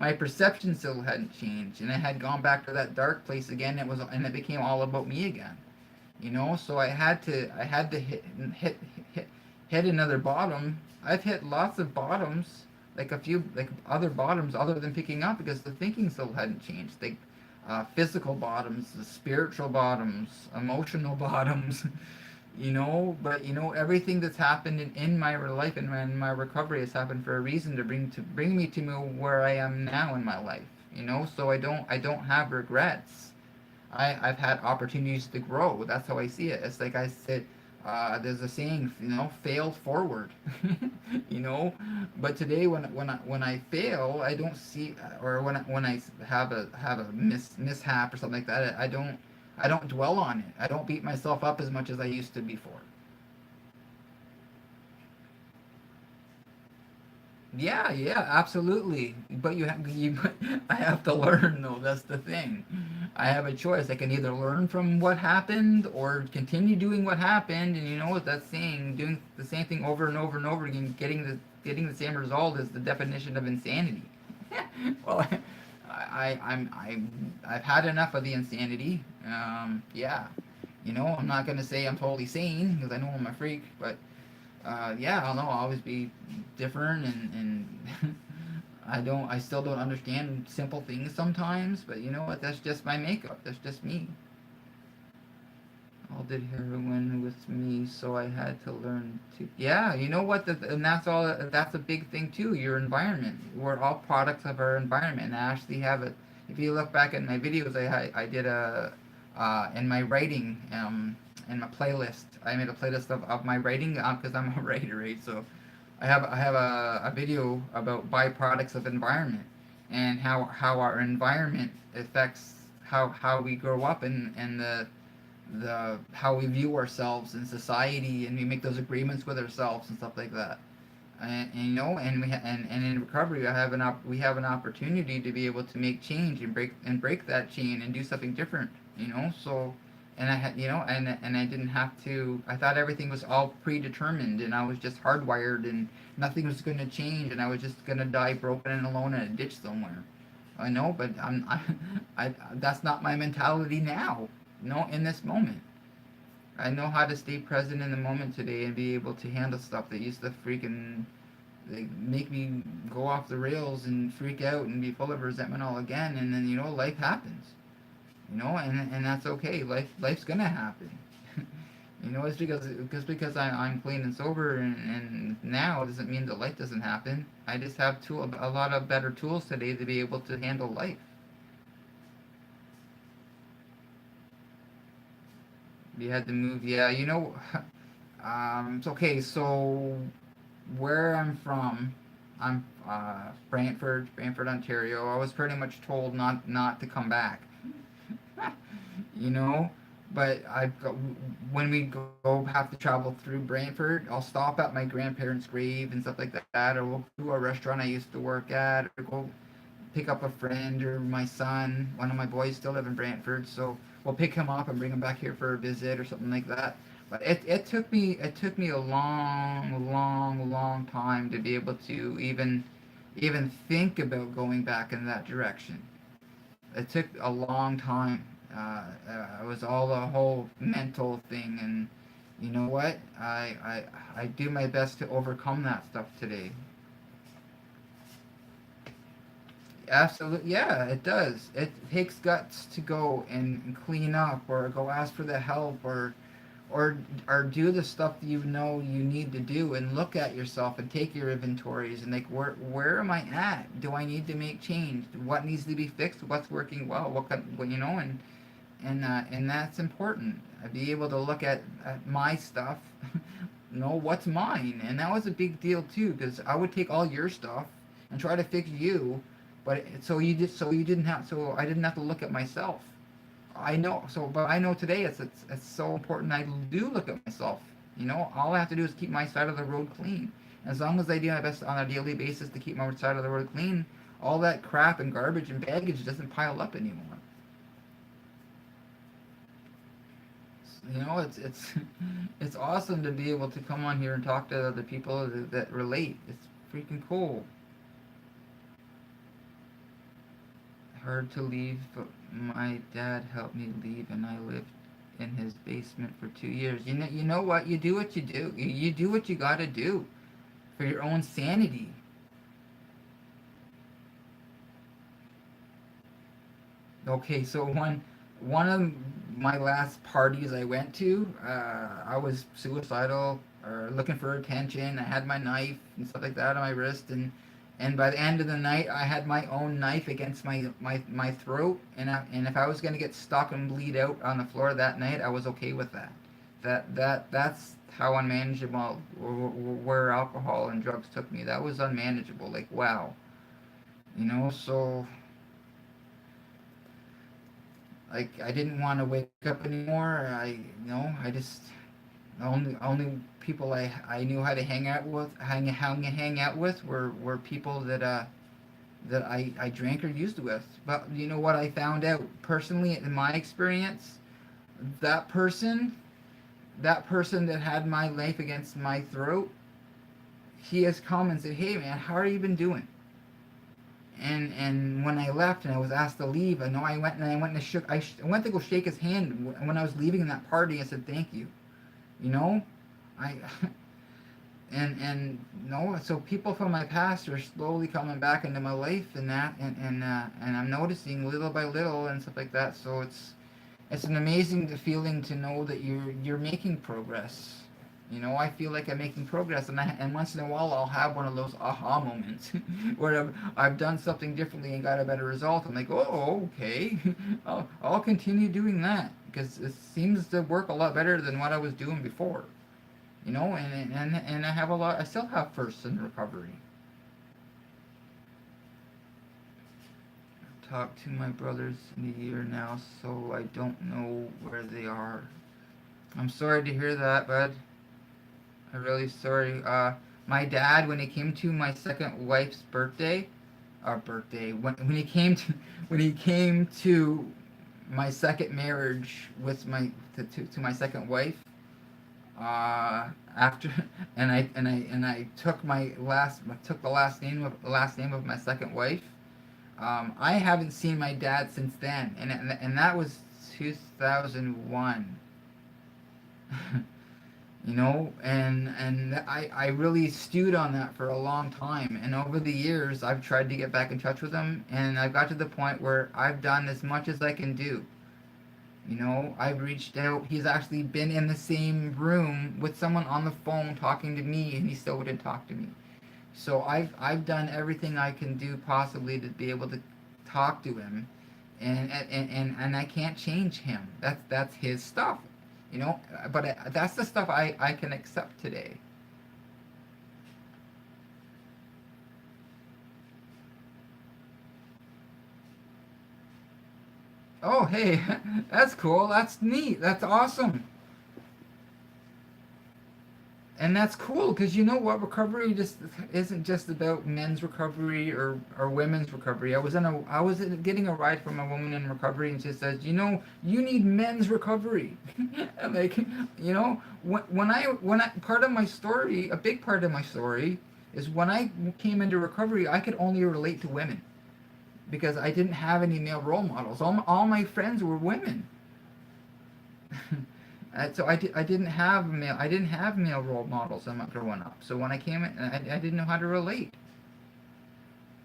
my perception still hadn't changed, and I had gone back to that dark place again. It became all about me again. So I had to hit another bottom. I've hit lots of bottoms, like a few like other bottoms other than picking up, because the thinking still hadn't changed. Physical bottoms, the spiritual bottoms, emotional bottoms, But everything that's happened in my life and in my recovery has happened for a reason, to bring me to where I am now in my life. So I don't have regrets. I've had opportunities to grow. That's how I see it. It's like I said, there's a saying, fail forward. you know. But today, when I fail, I don't see, or when I have a mishap or something like that, I don't dwell on it. I don't beat myself up as much as I used to before. Yeah, yeah, absolutely. But I have to learn though. That's the thing. I have a choice. I can either learn from what happened or continue doing what happened. And you know what that's saying? Doing the same thing over and over and over again, getting the same result is the definition of insanity. Well, I've had enough of the insanity. Yeah, you know, I'm not gonna say I'm totally sane because I know I'm a freak, but yeah, I don't know. I'll always be different, and I still don't understand simple things sometimes. But you know what? That's just my makeup. That's just me. All did heroin with me, so I had to learn to. Yeah, you know what? And that's all. That's a big thing too. Your environment. We're all products of our environment. And I actually have it. If you look back at my videos, I did a in my writing in my playlist. I made a playlist of my writing because I'm a writer, right? So I have a video about byproducts of environment and how our environment affects how we grow up and the how we view ourselves in society, and we make those agreements with ourselves and stuff like that. And you know, and in recovery, we have an opportunity to be able to make change and break that chain and do something different. You know, so and I had you know and I didn't have to. I thought everything was all predetermined, and I was just hardwired, and nothing was going to change, and I was just going to die broken and alone in a ditch somewhere. I know, but I that's not my mentality now. No, in this moment. I know how to stay present in the moment today and be able to handle stuff that used to freaking like, make me go off the rails and freak out and be full of resentment all again. And then you know life happens. You know, and that's okay. Life's gonna happen. You know, it's because I'm clean and sober and now doesn't mean that life doesn't happen. I just have a lot of better tools today to be able to handle life. You had to move, yeah. You know, it's okay. So where I'm from, I'm Brantford, Ontario. I was pretty much told not to come back, you know. But when we go have to travel through Brantford, I'll stop at my grandparents' grave and stuff like that, or we'll go to a restaurant I used to work at, or go pick up a friend or my son. One of my boys still live in Brantford, so we'll pick him up and bring him back here for a visit or something like that. But it took me a long time to be able to even think about going back in that direction. It took a long time. It was all a whole mental thing, and you know what? I do my best to overcome that stuff today. Absolutely, yeah, it does. It takes guts to go and clean up, or go ask for the help, or or do the stuff that you know you need to do, and look at yourself and take your inventories and like where am I at? Do I need to make change? What needs to be fixed? What's working well? What you know, and that's important. I'd be able to look at my stuff, know what's mine, and that was a big deal too, because I would take all your stuff and try to fix you, but so you didn't have so I didn't have to look at myself. I know so, but I know today it's so important. I do look at myself. You know, all I have to do is keep my side of the road clean. As long as I do my best on a daily basis to keep my side of the road clean, all that crap and garbage and baggage doesn't pile up anymore. You know, it's it's awesome to be able to come on here and talk to other people that relate. It's freaking cool. Hard to leave, but my dad helped me leave, and I lived in his basement for 2 years. You know what? You do what you do. You do what you gotta do for your own sanity. Okay, so one of my last parties I went to, I was suicidal or looking for attention. I had my knife and stuff like that on my wrist, and by the end of the night, I had my own knife against my throat, and if I was gonna get stuck and bleed out on the floor that night, I was okay with that. That's how unmanageable where alcohol and drugs took me. That was unmanageable. Like wow, you know. So like I didn't want to wake up anymore. I you know I just The only people I knew how to hang out with were people that I drank or used with. But you know what I found out personally in my experience? That person, that person that had my life against my throat, he has come and said, "Hey man, how are you been doing?" And when I left and I was asked to leave, I know I went and I went to go shake his hand when I was leaving that party. I said thank you. You know, I and no, so people from my past are slowly coming back into my life and that and I'm noticing little by little and stuff like that. So it's an amazing feeling to know that you're making progress. You know, I feel like I'm making progress, and once in a while I'll have one of those aha moments where I've done something differently and got a better result. I'm like, oh, okay, I'll continue doing that because it seems to work a lot better than what I was doing before. You know, and I have a lot. I still have firsts in recovery. Talked to my brothers in a year now, so I don't know where they are. I'm sorry to hear that, bud. I'm really sorry. My dad, when he came to my second wife's birthday, when he came to when he came to my second marriage with to my second wife, after and I took the last name of my second wife. I haven't seen my dad since then, and that was 2001. You know, and I really stewed on that for a long time, and over the years I've tried to get back in touch with him, and I've got to the point where I've done as much as I can do. You know, I've reached out. He's actually been in the same room with someone on the phone talking to me, and he still wouldn't talk to me. So I've done everything I can do possibly to be able to talk to him, and I can't change him. That's his stuff, you know. But that's the stuff I can accept today. Oh hey, that's cool. That's neat. That's awesome. And that's cool because you know what, recovery just isn't just about men's recovery or women's recovery. I was getting a ride from a woman in recovery, and she says, you know, you need men's recovery. And like, you know, when I part of my story, a big part of my story is when I came into recovery, I could only relate to women because I didn't have any male role models. All my friends were women. So I didn't have male role models when I growing up. So when I came in, I didn't know how to relate.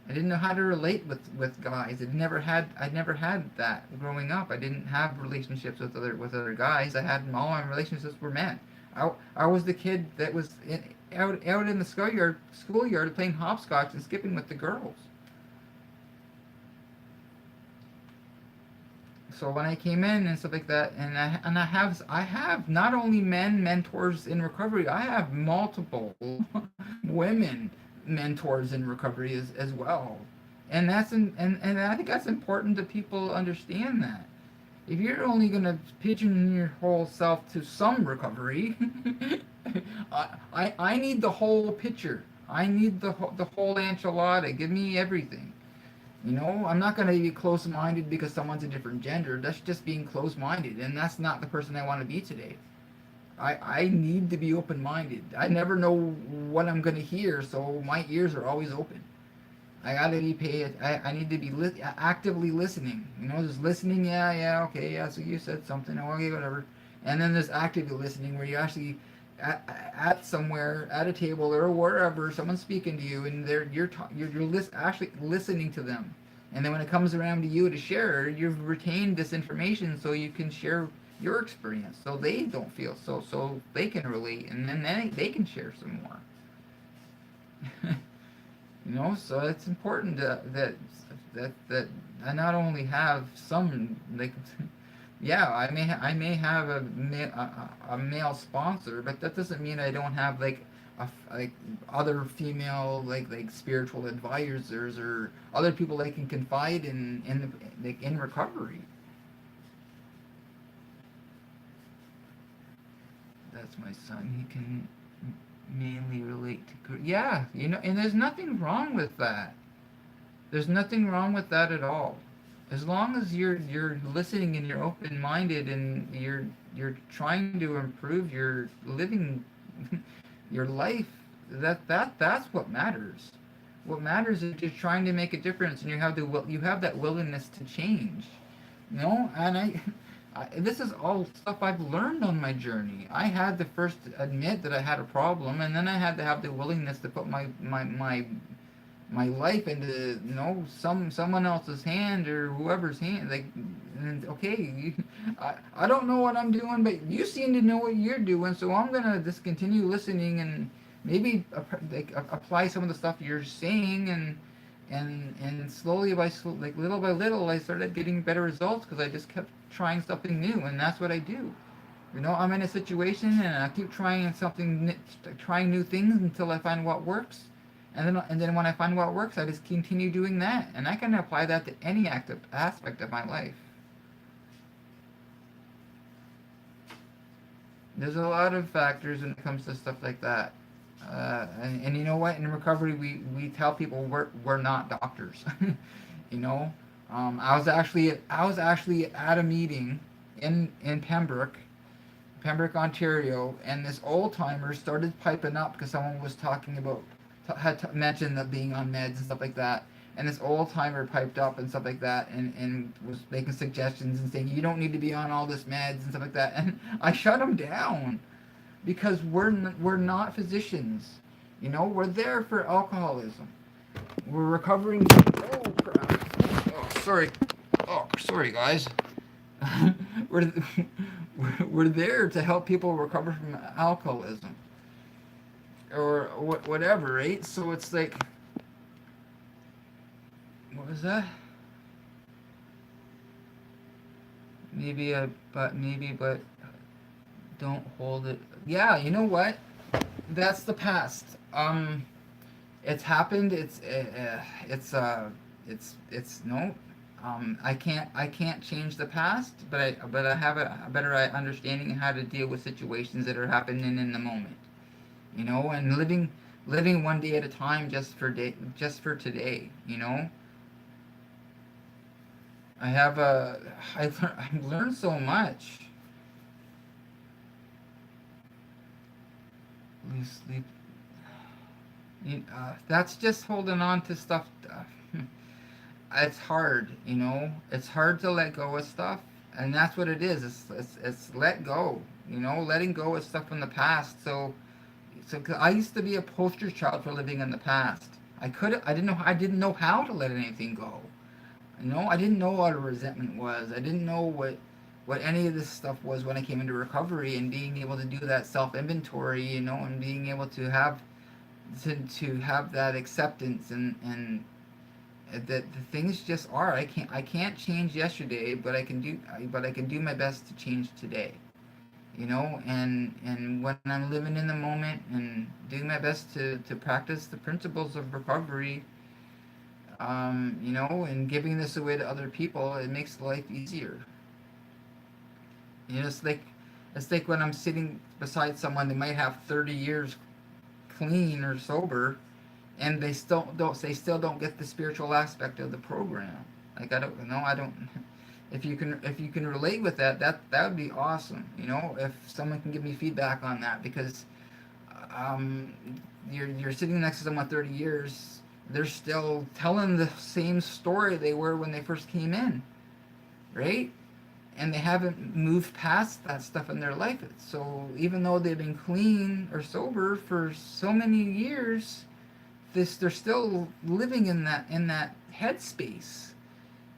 I didn't know how to relate with guys. I'd never had that growing up. I didn't have relationships with other guys. I had all my relationships were men. I was the kid that was out in the schoolyard playing hopscotch and skipping with the girls. So when I came in and stuff like that, I have not only men mentors in recovery, I have multiple women mentors in recovery as well, and and I think that's important that people understand that. If you're only gonna pigeon your whole self to some recovery, I need the whole picture. I need the whole enchilada. Give me everything. You know, I'm not going to be close minded because someone's a different gender. That's just being close minded, and that's not the person I want to be today. I need to be open minded. I never know what I'm going to hear, so my ears are always open. I gotta be paid. I need to be actively listening. You know, just listening. Yeah, yeah, okay, yeah. So you said something. Okay, whatever. And then there's actively listening, where you actually at somewhere at a table or wherever someone's speaking to you, and actually listening to them. And then when it comes around to you to share, you've retained this information, so you can share your experience, so they don't feel so they can relate, and then they can share some more. You know, so it's important that I not only have some like, yeah, I may have a male sponsor, but that doesn't mean I don't have like like other female like spiritual advisors or other people I can confide in recovery. That's my son. He can mainly relate to yeah, and there's nothing wrong with that. There's nothing wrong with that at all. As long as you're listening and you're open minded and you're trying to improve your living your life, that's what matters. What matters is you're trying to make a difference and you have that willingness to change. And this is all stuff I've learned on my journey. I had to first admit that I had a problem, and then I had to have the willingness to put my life into someone else's hand or whoever's hand. Like, and okay, I don't know what I'm doing, but you seem to know what you're doing, so I'm gonna just continue listening and maybe apply some of the stuff you're saying, and slowly like little by little, I started getting better results because I just kept trying something new, and that's what I do. I'm in a situation and I keep trying new things until I find what works, and then when I find what works, I just continue doing that, and I can apply that to any active aspect of my life. There's a lot of factors when it comes to stuff like that. And you know what? In recovery, we tell people we're not doctors. you know, I was actually at a meeting in Pembroke, Ontario, and this old timer started piping up because someone was talking about had mentioned that being on meds and stuff like that. And this old timer piped up and stuff like that, and was making suggestions and saying you don't need to be on all this meds and stuff like that. And I shut him down because we're not physicians. We're there for alcoholism. We're recovering. Oh crap! Oh sorry. Oh sorry guys. we're we're there to help people recover from alcoholism or whatever, right? So it's like, what was that? But don't hold it. Yeah, you know what? That's the past. It's happened. It's no. I can't change the past, but I have a better understanding of how to deal with situations that are happening in the moment. And living one day at a time, just for today. I've learned so much. Lose sleep. That's just holding on to stuff. It's hard. It's hard to let go of stuff, and that's what it is. It's let go. Letting go of stuff from the past. So 'cause I used to be a poster child for living in the past. I didn't know how to let anything go. I didn't know what a resentment was. I didn't know what any of this stuff was when I came into recovery, and being able to do that self inventory, and being able to have that acceptance, and that the things just are. I can't change yesterday, but I can do my best to change today. And when I'm living in the moment and doing my best to practice the principles of recovery, and giving this away to other people, it makes life easier. It's like when I'm sitting beside someone that might have 30 years clean or sober, and they still don't get the spiritual aspect of the program. Like, I don't. If you can relate with that would be awesome. If someone can give me feedback on that, because um, you're sitting next to someone 30 years, they're still telling the same story they were when they first came in, right? And they haven't moved past that stuff in their life. So even though they've been clean or sober for so many years, they're still living in that headspace.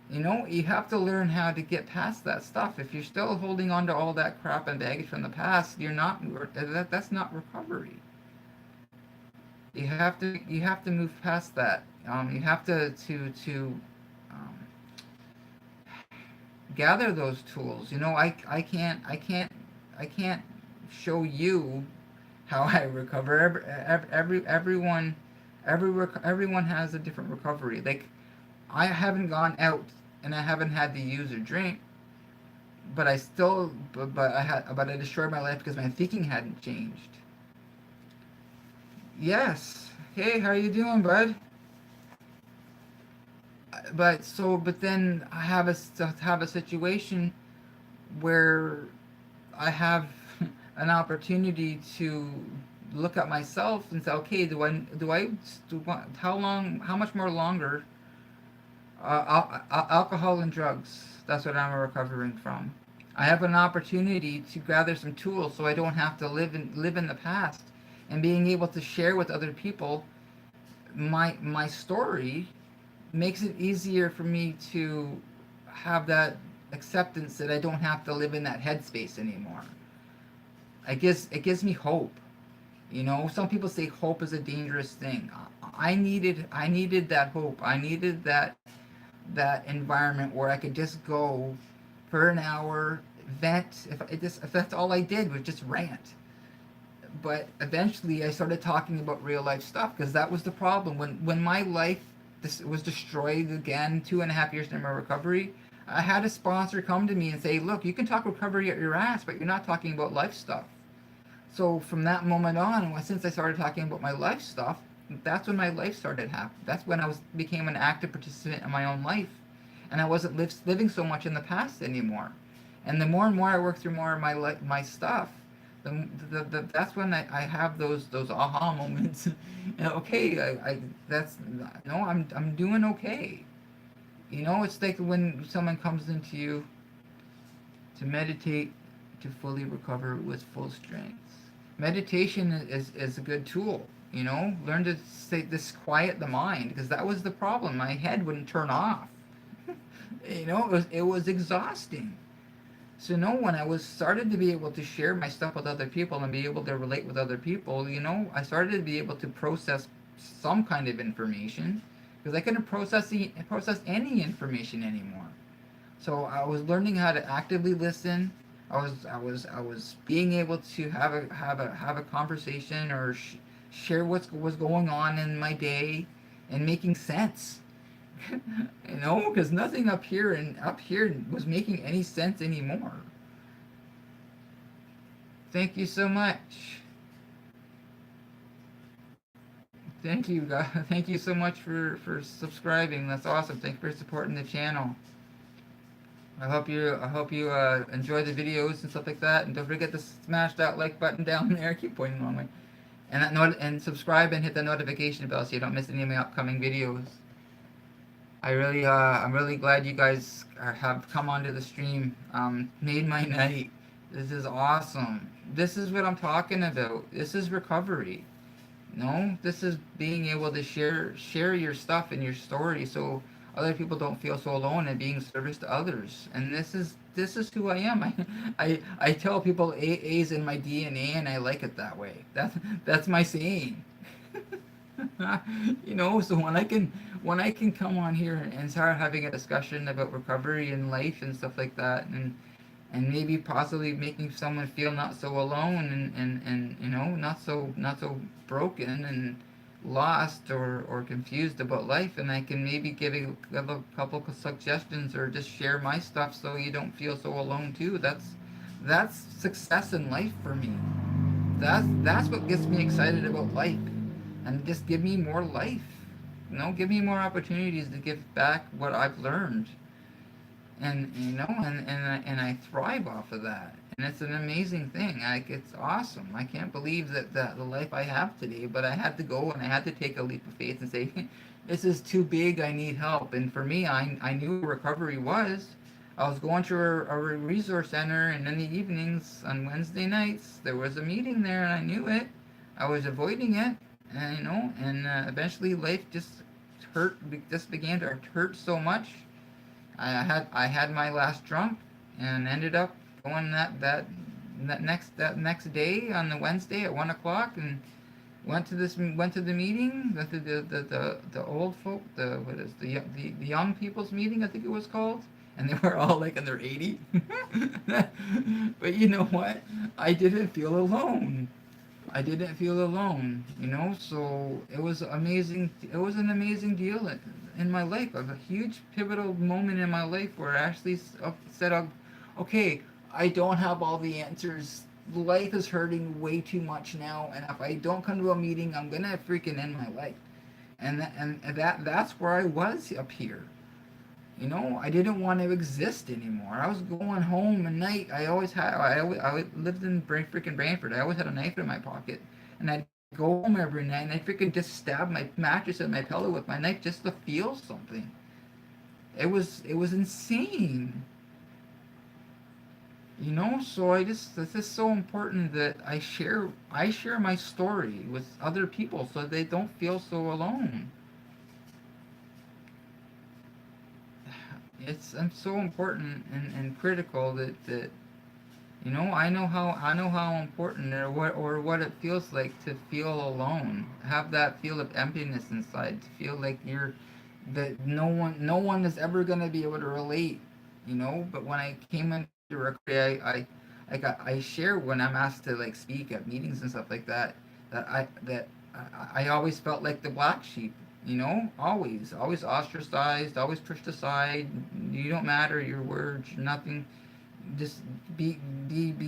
You have to learn how to get past that stuff. If you're still holding on to all that crap and baggage from the past, that's not recovery. You have to move past that. You have to um, gather those tools. I can't show you how I recover. Everyone has a different recovery. Like, I haven't gone out and I haven't had to use or drink, but I still, but I destroyed my life because my thinking hadn't changed. Yes. Hey, how you doing, bud? But then I have a situation where I have an opportunity to look at myself and say, okay, how much more longer, alcohol and drugs, that's what I'm recovering from. I have an opportunity to gather some tools so I don't have to live in the past, and being able to share with other people my story makes it easier for me to have that acceptance that I don't have to live in that headspace anymore. It gives me hope. You know, some people say hope is a dangerous thing. I needed that hope. I needed that environment where I could just go for an hour, vent. If that's all I did was just rant. But eventually I started talking about real life stuff because that was the problem when my life this was destroyed again 2.5 years into my recovery. I had a sponsor come to me and say, look, you can talk recovery at your ass, but you're not talking about life stuff. So from that moment on, since I started talking about my life stuff, that's when my life started happening. That's when became an active participant in my own life, and I wasn't living so much in the past anymore. And the more and more I work through more of my stuff, that's when I have those aha moments. Okay, I that's no, I'm doing okay. You know, it's like when someone comes into you to meditate to fully recover with full strength. Meditation is a good tool. You know, learn to say this, quiet the mind, because that was the problem. My head wouldn't turn off. You know, it was exhausting. So no, when I was started to be able to share my stuff with other people and be able to relate with other people, you know, I started to be able to process some kind of information because I couldn't process any information anymore. So I was learning how to actively listen. I was being able to have a conversation or share what was going on in my day and making sense. You know, because nothing up here was making any sense anymore. Thank you so much. Thank you, God. Thank you so much for subscribing. That's awesome. Thank you for supporting the channel. I hope you enjoy the videos and stuff like that. And don't forget to smash that like button down there. I keep pointing the wrong way. And subscribe and hit the notification bell so you don't miss any of my upcoming videos. I'm really glad you guys have come onto the stream. Made my night. This is awesome. This is what I'm talking about. This is recovery. No, this is being able to share your stuff and your story so other people don't feel so alone and being service to others. And this is who I am. I tell people AA's in my DNA and I like it that way. That's my saying. You know, so when I can come on here and start having a discussion about recovery and life and stuff like that, and maybe possibly making someone feel not so alone and you know, not so broken and lost or confused about life, and I can maybe give a couple of suggestions or just share my stuff so you don't feel so alone too. That's success in life for me. That's what gets me excited about life, and just give me more life. You know, give me more opportunities to give back what I've learned, and you know, and I thrive off of that, and it's an amazing thing. Like, it's awesome. I can't believe that the life I have today, but I had to go and I had to take a leap of faith and say, this is too big. I need help. And for me, I knew what recovery was. I was going to a resource center, and in the evenings on Wednesday nights there was a meeting there, and I knew it. I was avoiding it, and you know, and eventually life just began to hurt so much. I had my last drunk and ended up going that next day on the Wednesday at 1 o'clock, and went to the meeting, the old folk, the young people's meeting, I think it was called, and they were all like in their 80s. But you know what? I didn't feel alone. I didn't feel alone, you know. So it was amazing. It was an amazing deal in my life, a huge pivotal moment in my life where I actually said, okay, I don't have all the answers. Life is hurting way too much now, and if I don't come to a meeting, I'm gonna freaking end my life. And that's where I was up here. You know, I didn't want to exist anymore. I was going home at night. I lived in freaking Brantford. I always had a knife in my pocket, and I'd go home every night and I'd freaking just stab my mattress and my pillow with my knife just to feel something. It was insane. You know, so this is so important that I share my story with other people so they don't feel so alone. I'm so important and critical that I know how important or what it feels like to feel alone. Have that feel of emptiness inside, to feel like you're that no one is ever gonna be able to relate, But when I came into recovery, I share when I'm asked to like speak at meetings and stuff like that, that I always felt like the black sheep, always ostracized, always pushed aside. You don't matter, your words, you're nothing, just be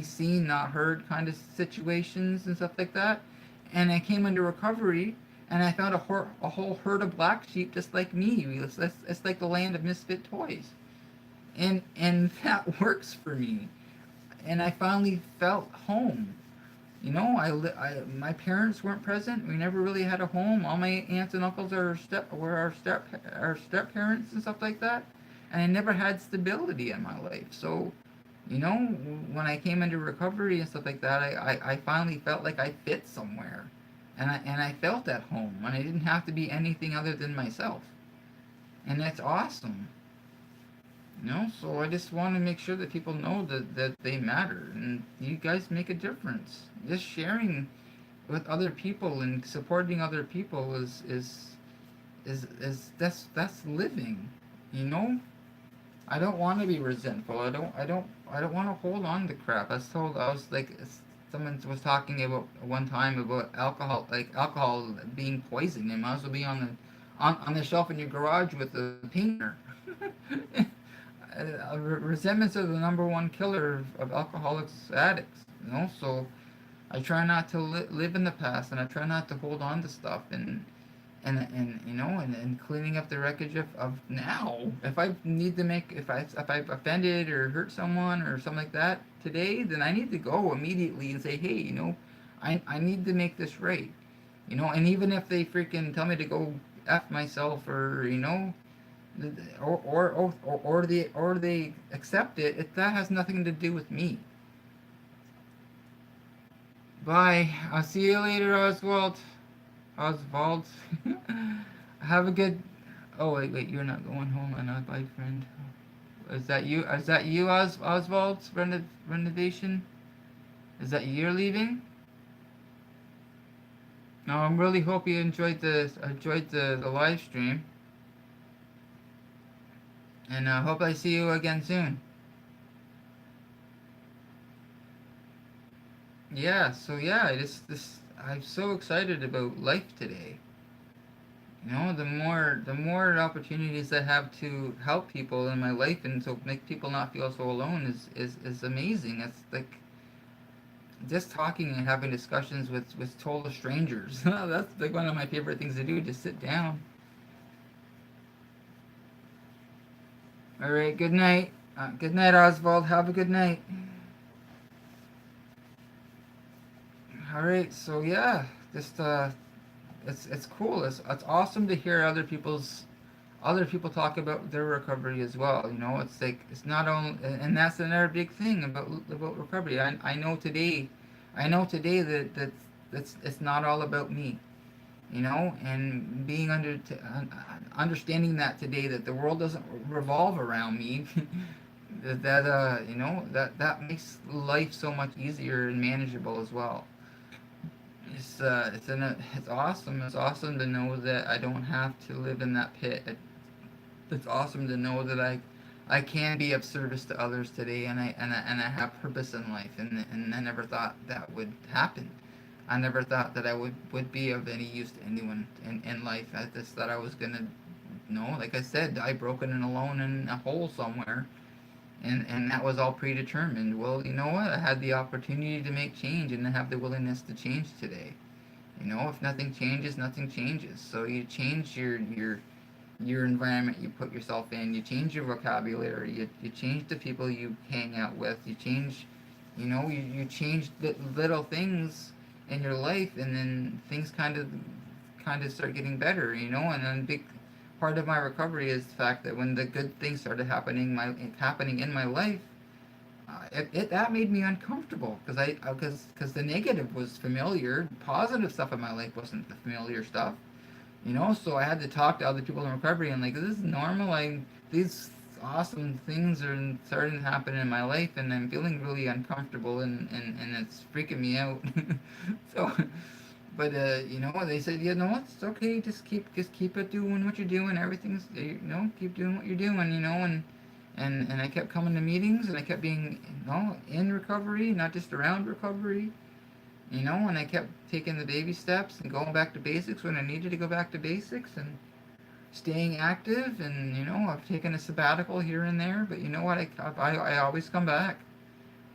seen, not heard kind of situations and stuff like that. And I came into recovery and I found a whole herd of black sheep just like me. It's like the land of misfit toys. And that works for me. And I finally felt home. My parents weren't present. We never really had a home. All my aunts and uncles were our step parents and stuff like that. And I never had stability in my life. So when I came into recovery and stuff like that, I finally felt like I fit somewhere. And I felt at home. And I didn't have to be anything other than myself. And that's awesome. So I just want to make sure that people know that they matter. And you guys make a difference. Just sharing with other people and supporting other people is that's living. You know? I don't want to be resentful. I don't want to hold on to crap. I was like, someone was talking about one time about alcohol, like alcohol being poison. It might as well be on the shelf in your garage with a painter. Resentments are the number one killer of alcoholics addicts. So I try not to live in the past, and I try not to hold on to stuff, and cleaning up the wreckage of now. If I need to make if I've offended or hurt someone or something like that today, then I need to go immediately and say, hey, I need to make this right. And even if they freaking tell me to go f myself, or or they accept it, that has nothing to do with me. Bye. I'll see you later, Oswald. Oswald. Have a good. Oh wait, you're not going home. And not bye, friend. Is that you? Is that you, Oswald's renovation? Is that you're leaving? No, I really hope you enjoyed the live stream, and I hope I see you again soon. Yeah. So yeah, I'm so excited about life today. The more opportunities I have to help people in my life and to make people not feel so alone is amazing. It's like just talking and having discussions with total strangers. That's like one of my favorite things to do. Just sit down. All right. Good night. Good night, Oswald. Have a good night. All right. So yeah, just it's cool. It's awesome to hear other people talk about their recovery as well. It's like it's not only, and that's another big thing about recovery. I know today that that's it's not all about me. And being understanding that today, that the world doesn't revolve around me. that makes life so much easier and manageable as well. It's awesome. It's awesome to know that I don't have to live in that pit. It's awesome to know that I can be of service to others today, and I have purpose in life, and I never thought that would happen. I never thought that I would be of any use to anyone in life. I just thought I was gonna, like I said, die broken and alone in a hole somewhere, and that was all predetermined. Well, you know what? I had the opportunity to make change, and I have the willingness to change today. You know, if nothing changes, nothing changes. So you change your environment you put yourself in. You change your vocabulary. You change the people you hang out with. You change, you change the little things in your life, and then things kind of start getting better. And then big part of my recovery is the fact that when the good things started happening in my life, that made me uncomfortable because because the negative was familiar. Positive stuff in my life wasn't the familiar stuff. So I had to talk to other people in recovery and like, this is normal. These awesome things are starting to happen in my life, and I'm feeling really uncomfortable, and it's freaking me out. So, but they said, it's okay. Just keep it doing what you're doing. Everything's, keep doing what you're doing. And I kept coming to meetings, and I kept being, in recovery, not just around recovery. And I kept taking the baby steps and going back to basics when I needed to go back to basics, and staying active. And I've taken a sabbatical here and there, but you know what? I always come back,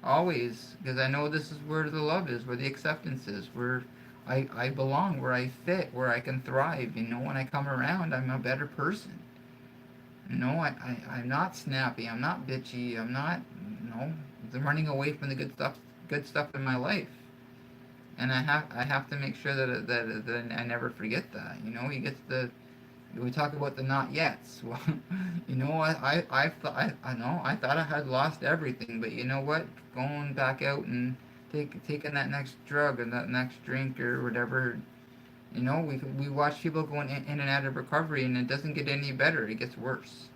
always, because I know this is where the love is, where the acceptance is, where I belong, where I fit, where I can thrive. When I come around, I'm a better person. I'm not snappy. I'm not bitchy. I'm not, running away from the good stuff in my life. And I have to make sure that I never forget that. We talk about the not yets. Well, I thought I had lost everything, but you know what? Going back out and taking that next drug and that next drink or whatever. We watch people going in and out of recovery, and it doesn't get any better. It gets worse.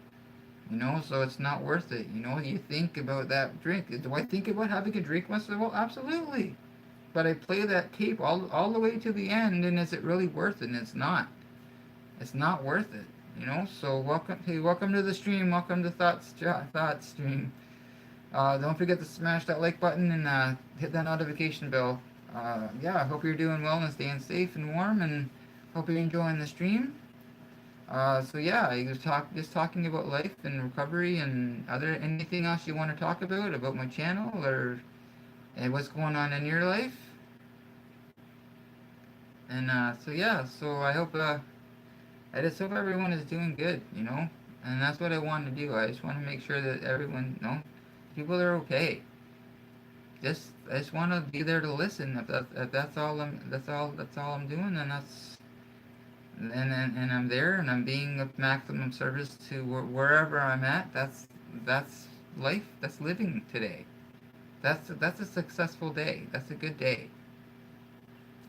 So it's not worth it. You think about that drink. Do I think about having a drink once in a while? Absolutely. But I play that tape all the way to the end, and is it really worth it? And it's not. It's not worth it. So welcome to the stream. Welcome to Thoughts Stream. Don't forget to smash that like button and hit that notification bell. I hope you're doing well and staying safe and warm, and hope you're enjoying the stream. I was talking about life and recovery, and anything else you want to talk about my channel or what's going on in your life. And so I hope I just hope everyone is doing good, and that's what I want to do. I just want to make sure that everyone, people are okay. I just want to be there to listen. If that's all I'm doing, then and I'm there, and I'm being of maximum service to wherever I'm at. That's life. That's living today. That's a successful day. That's a good day.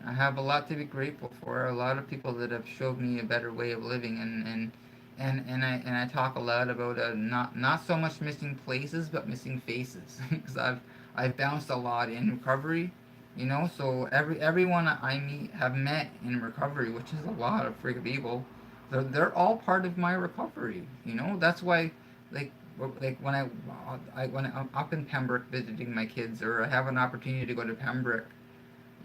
I have a lot to be grateful for. A lot of people that have showed me a better way of living, and I talk a lot about not so much missing places, but missing faces, because I've bounced a lot in recovery. So everyone I have met in recovery, which is a lot of freaking people. They're all part of my recovery. That's why, like when I'm up in Pembroke visiting my kids, or I have an opportunity to go to Pembroke,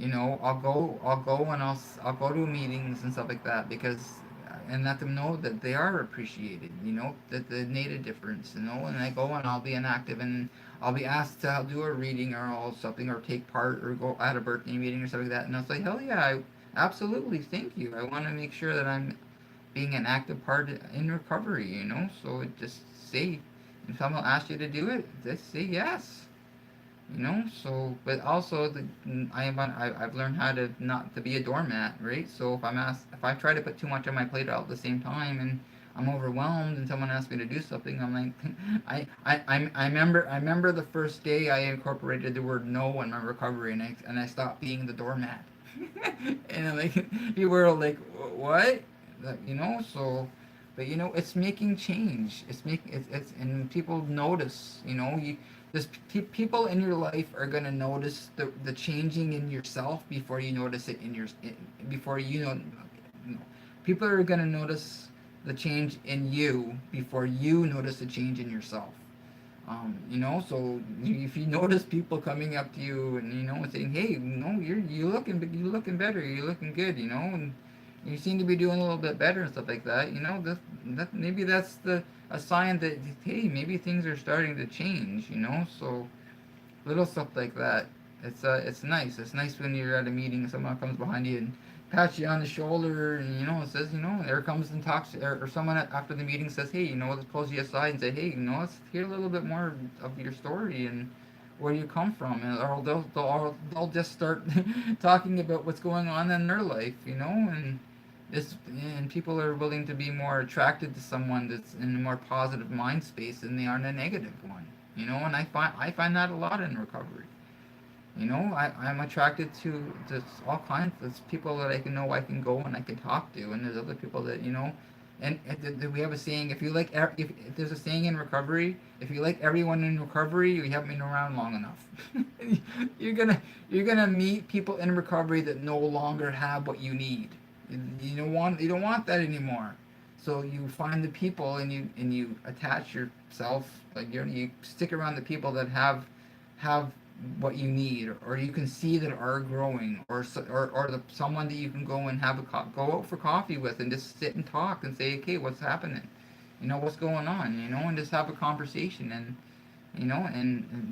I'll go and I'll go to meetings and stuff like that, because and let them know that they are appreciated. That the native difference. And I go and I'll be inactive, and I'll be asked to do a reading or something, or take part, or go at a birthday meeting or something like that, and I'll say, hell yeah, absolutely, thank you. I want to make sure that I'm being an active part in recovery. So just say, if someone asks you to do it, just say yes. So, but also I've learned how to not to be a doormat, right? So if I try to put too much on my plate all at the same time, and I'm overwhelmed, and someone asks me to do something, I'm like, I remember the first day I incorporated the word no in my recovery, and I stopped being the doormat. And I'm like, people were like, what? So, but it's making change. It's and people notice. People in your life are gonna notice the changing in yourself before you notice it before people are gonna notice the change in you before you notice the change in yourself. So if you notice people coming up to you and saying, hey, you're looking better, you're looking good, and You seem to be doing a little bit better and stuff like that. That maybe that's a sign that, hey, maybe things are starting to change. So little stuff like that. It's nice. It's nice when you're at a meeting and someone comes behind you and pats you on the shoulder and it says, there comes and talks, or someone after the meeting says, hey, let's pulls you aside and say, hey, let's hear a little bit more of your story and where you come from, or they'll just start talking about what's going on in their life, and people are willing to be more attracted to someone that's in a more positive mind space than they are in a negative one. And I find that a lot in recovery. I'm attracted to just all kinds of people that I can go and I can talk to, and there's other people that and we have a saying, if there's a saying in recovery, if you like everyone in recovery, you haven't been around long enough. You're gonna meet people in recovery that no longer have what you need. You don't want that anymore. So you find the people and you attach yourself, like you stick around the people that have what you need, or you can see that are growing, or someone that you can go and go out for coffee with and just sit and talk and say, okay, what's happening, what's going on, and just have a conversation. And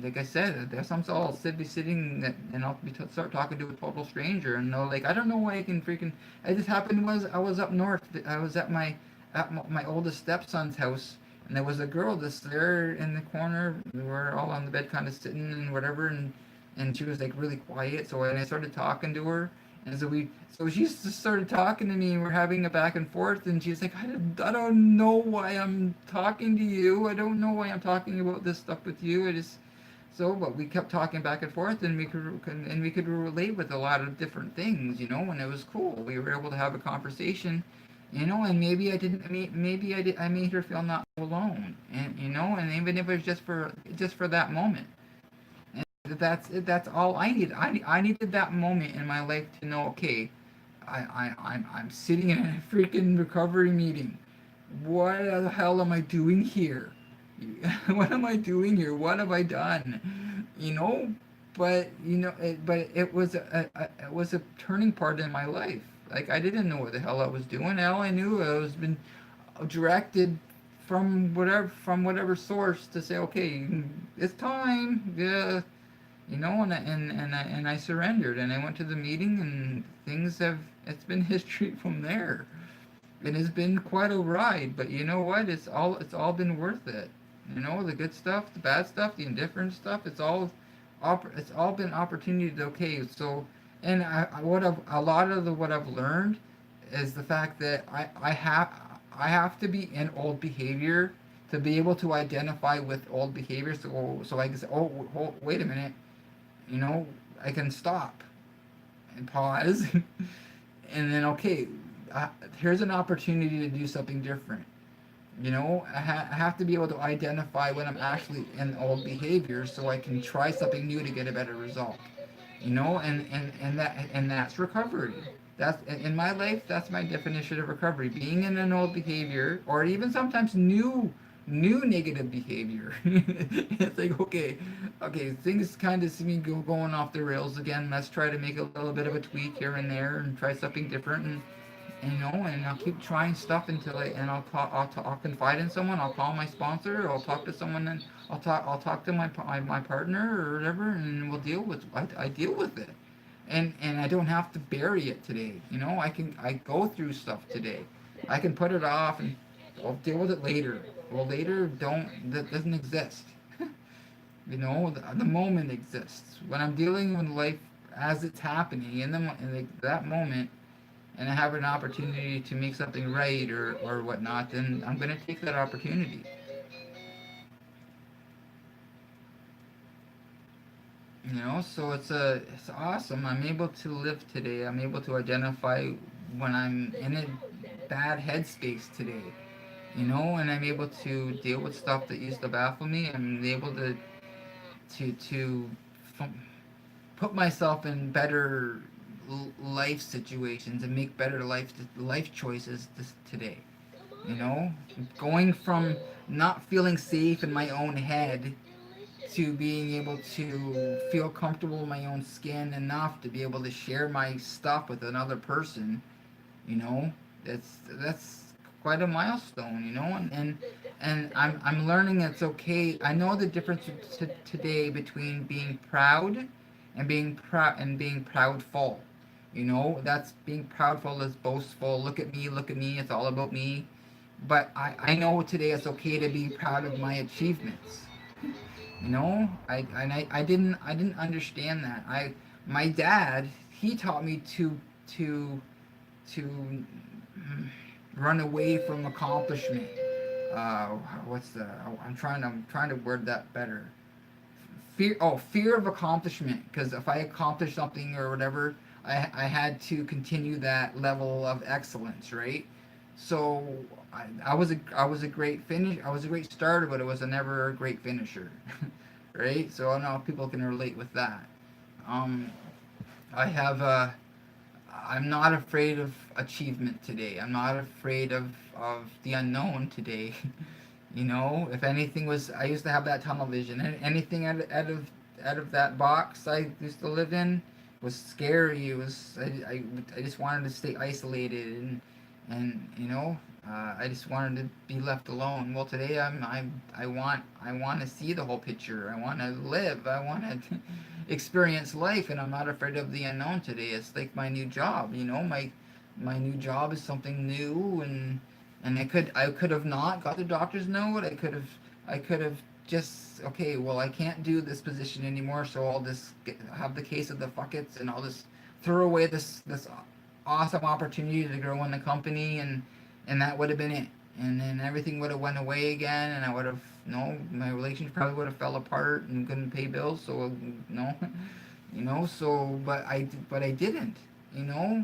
like I said, there's some I'll be sitting and I'll start talking to a total stranger, and they're like, I don't know why I can freaking. It just happened was I was up north. I was at my oldest stepson's house, and there was a girl just there in the corner. We were all on the bed, kind of sitting and whatever, and she was like really quiet. So when I started talking to her, and so she just started talking to me, and we're having a back and forth, and she's like, I don't know why I'm talking to you. I don't know why I'm talking about this stuff with you. But we kept talking back and forth, and we could relate with a lot of different things, and it was cool. We were able to have a conversation, and maybe I didn't, maybe I made her feel not alone, and even if it was just for that moment. That's all I need. I needed that moment in my life to know, okay, I'm sitting in a freaking recovery meeting. What the hell am I doing here? What am I doing here? What have I done? But it was a turning part in my life. Like, I didn't know what the hell I was doing. All I knew, I was been directed from whatever source to say, okay, it's time. Yeah, and I surrendered, and I went to the meeting, and it's been history from there. It has been quite a ride, but you know what? It's all been worth it. The good stuff, the bad stuff, the indifferent stuff. It's all been opportunity to, okay. So, and a lot of what I've learned is the fact that I have to be in old behavior to be able to identify with old behavior. So I can say, oh, wait a minute, you know, I can stop and pause, and then, okay, here's an opportunity to do something different. I have to be able to identify when I'm actually in old behaviors so I can try something new to get a better result. And that's recovery. That's in my life. That's my definition of recovery: being in an old behavior, or even sometimes new negative behavior. It's like, okay, things kind of seem to going off the rails again. Let's try to make a little bit of a tweak here and there and try something different. And I'll keep trying stuff until I'll confide in someone. I'll call my sponsor, or I'll talk to someone, and I'll talk to my partner or whatever, and I deal with it. And I don't have to bury it today. I go through stuff today. I can put it off and I'll deal with it later. Well, later that doesn't exist. The moment exists. When I'm dealing with life as it's happening in that moment, and I have an opportunity to make something right, or whatnot, then I'm gonna take that opportunity. So it's awesome. I'm able to live today. I'm able to identify when I'm in a bad headspace today. And I'm able to deal with stuff that used to baffle me. I'm able to f- put myself in better life situations and make better life choices today. You know, Going from not feeling safe in my own head to being able to feel comfortable in my own skin enough to be able to share my stuff with another person. You know, that's quite a milestone. You know, and I'm learning it's okay. I know the difference today between being proud and being proudful. You know, that's being proudful is boastful. Look at me. It's all about me. But I know today it's okay to be proud of my achievements. You know, I didn't understand that. My dad, he taught me to to run away from accomplishment. What's the? I'm trying to word that better. Fear of accomplishment. Because if I accomplished something or whatever, I had to continue that level of excellence, right? So I was a great finish. I was a great starter, but it was never a great finisher, right? So I don't know if people can relate with that. Um, I have a I'm not afraid of achievement today. I'm not afraid of the unknown today. You know, if anything was, I used to have that tunnel vision. And anything out of that box I used to live in was scary. It was I just wanted to stay isolated and you know, I just wanted to be left alone. Well, today I want to see the whole picture. I want to live. I want to experience life, and I'm not afraid of the unknown today. It's like my new job. You know, my new job is something new, and I could have not got the doctor's note. I could have just, okay, well, I can't do this position anymore, so I'll just have the case of the fuckets, and I'll just throw away this awesome opportunity to grow in the company, and that would have been it. And then everything would have went away again, and I would have, no, my relationship probably would have fell apart and couldn't pay bills. So no, you know. So but I didn't. You know,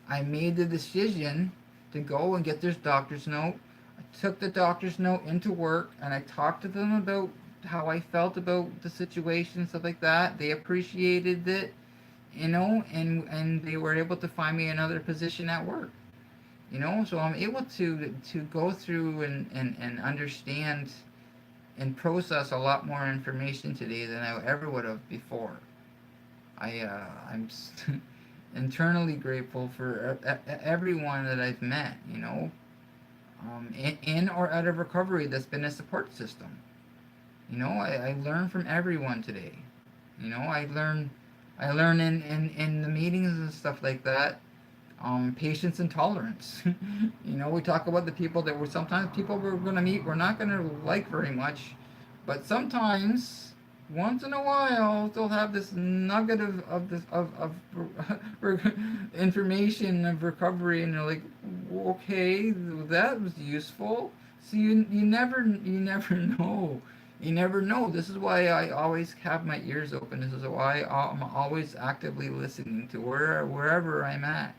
I made the decision to go and get this doctor's note. I took the doctor's note into work, and I talked to them about how I felt about the situation, stuff like that. They appreciated it, you know, and they were able to find me another position at work. You know, so I'm able to go through and understand and process a lot more information today than I ever would have before. I'm internally grateful for everyone that I've met, you know, in or out of recovery that's been a support system. You know, I learn from everyone today. You know, I learn in the meetings and stuff like that. Patience and tolerance. You know, we talk about the people that sometimes people we're gonna meet we're not gonna like very much, but sometimes once in a while they'll have this nugget of this of information of recovery, and you're like, okay, that was useful. So you never know. You never know. This is why I always have my ears open. This is why I'm always actively listening to wherever I'm at.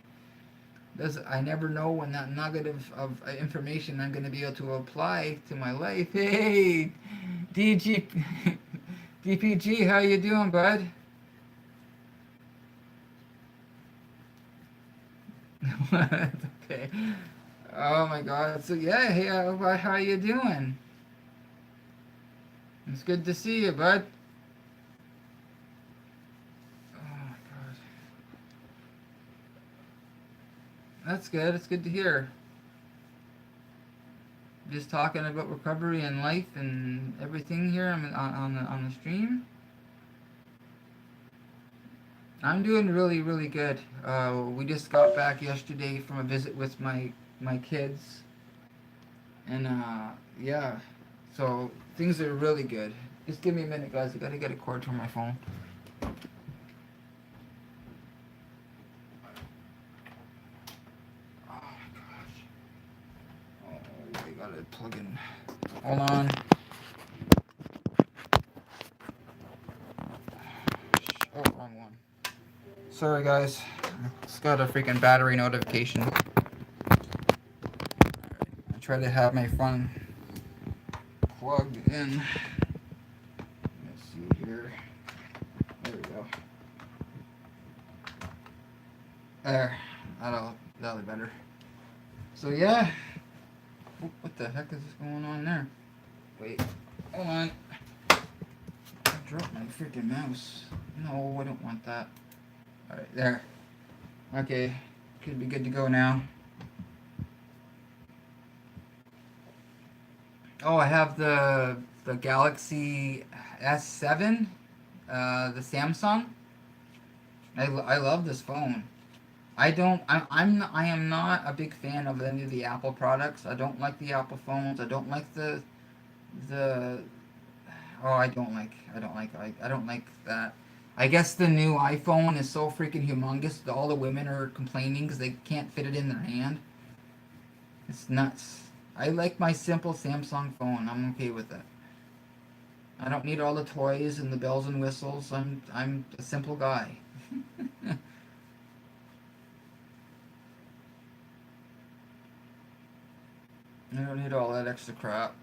I never know when that nugget of information I'm going to be able to apply to my life. Hey, DG, DPG, how you doing, bud? Okay. Oh my God. So yeah, hey, how you doing? It's good to see you, bud. Oh my God. That's good. It's good to hear. Just talking about recovery and life and everything here on the stream. I'm doing really really good. We just got back yesterday from a visit with my kids, and yeah, so things are really good. Just give me a minute, guys. I gotta get a cord for my phone. Oh my gosh. Oh, I gotta plug in. Hold on. Oh, wrong one. Sorry, guys. Just got a freaking battery notification. I try to have my phone plugged in. Let's see here. There we go. There. That'll be better. So yeah. What the heck is going on there? Wait. Hold on. I dropped my freaking mouse. No, I don't want that. Alright, there. Okay. Could be good to go now. Oh, I have the Galaxy S7, the Samsung. I love this phone. I am not a big fan of any of the Apple products. I don't like the Apple phones. I don't like the oh I don't like that. I guess the new iPhone is so freaking humongous that all the women are complaining because they can't fit it in their hand. It's nuts. I like my simple Samsung phone. I'm okay with it. I don't need all the toys and the bells and whistles. I'm a simple guy. I don't need all that extra crap.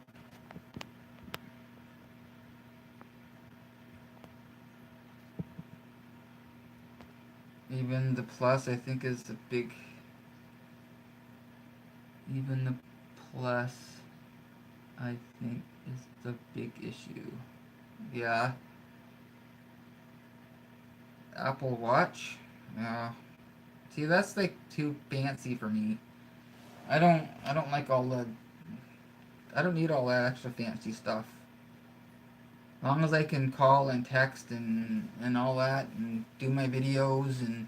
Even the Plus, I think, is a big. Even the Plus, I think, is the big issue. Yeah. Apple Watch. Yeah. See, that's like too fancy for me. I don't like all the. I don't need all that extra fancy stuff. As long as I can call and text and all that and do my videos and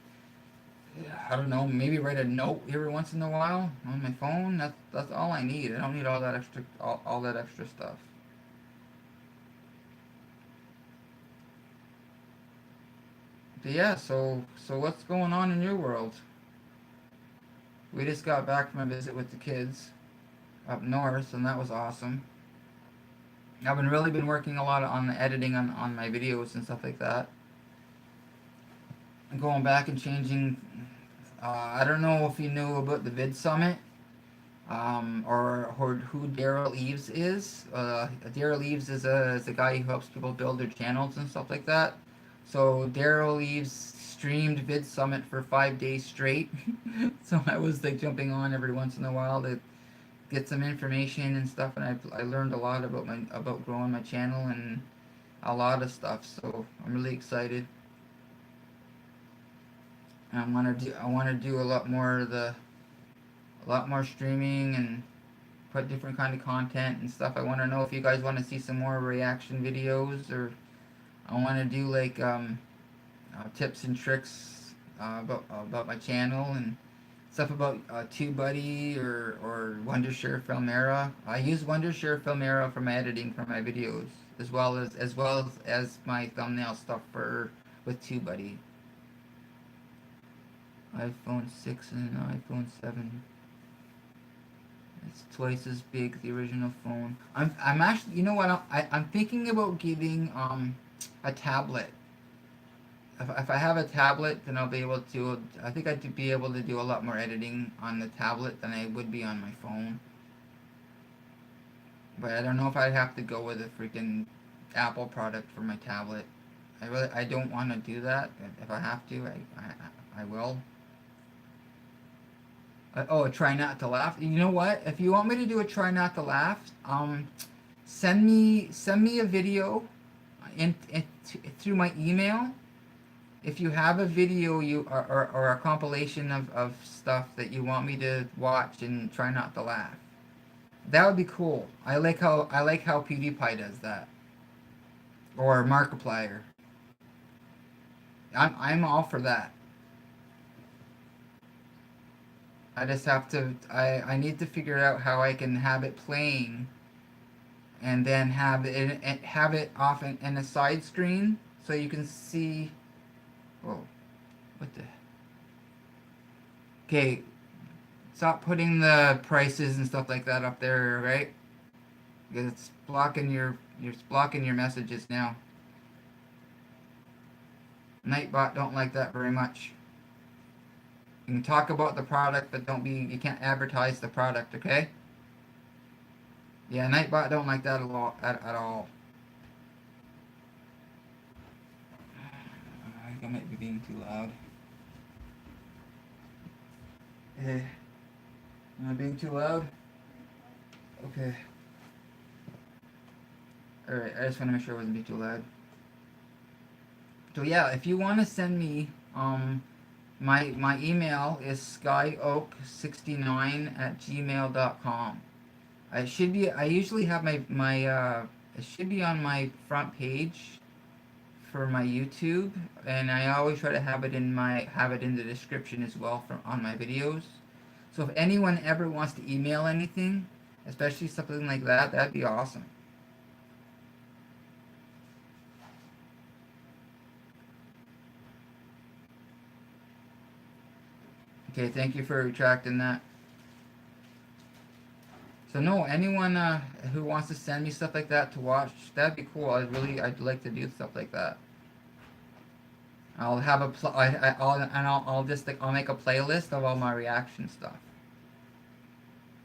I don't know, maybe write a note every once in a while on my phone. That's all I need. I don't need all that extra stuff. But yeah, so what's going on in your world? We just got back from a visit with the kids up north, and that was awesome. I've been working a lot on the editing on my videos and stuff like that. And going back and changing. I don't know if you knew about the Vid Summit, or who Daryl Eves is. Daryl Eves is a guy who helps people build their channels and stuff like that. So Daryl Eves streamed Vid Summit for 5 days straight. So I was like jumping on every once in a while to get some information and stuff, and I learned a lot about growing my channel and a lot of stuff. So I'm really excited. And I want to do a lot more streaming and put different kind of content and stuff. I want to know if you guys want to see some more reaction videos, or I want to do like tips and tricks about my channel and stuff about TubeBuddy or Wondershare Filmora. I use Wondershare Filmora for my editing for my videos, as my thumbnail stuff for with TubeBuddy. iPhone 6 and iPhone 7. It's twice as big the original phone. I'm actually, you know what? I'm thinking about getting a tablet. If I have a tablet, then I'll be able to. I think I'd be able to do a lot more editing on the tablet than I would be on my phone. But I don't know if I'd have to go with a freaking Apple product for my tablet. I don't want to do that. If I have to, I will. Oh, try not to laugh. You know what? If you want me to do a try not to laugh, send me a video through my email. If you have a video or a compilation of stuff that you want me to watch and try not to laugh, that would be cool. I like how PewDiePie does that, or Markiplier. I'm all for that. I just have to. I need to figure out how I can have it playing, and then have it off in a side screen so you can see. Whoa, what the? Okay, stop putting the prices and stuff like that up there, right? Because it's blocking your messages now. Nightbot don't like that very much. You can talk about the product, but you can't advertise the product, okay? Yeah, Nightbot don't like that at all. I think I might be being too loud. Hey, am I being too loud? Okay. Alright, I just want to make sure I wasn't being too loud. So yeah, if you want to send me, my email is skyoak69@gmail.com. I should be. I usually have my. It should be on my front page for my YouTube, and I always try to have it in the description as well from on my videos. So if anyone ever wants to email anything, especially something like that, that'd be awesome. Okay, thank you for retracting that. So no, anyone who wants to send me stuff like that to watch, that'd be cool. I'd like to do stuff like that. I'll have a pl- I'll just like I'll make a playlist of all my reaction stuff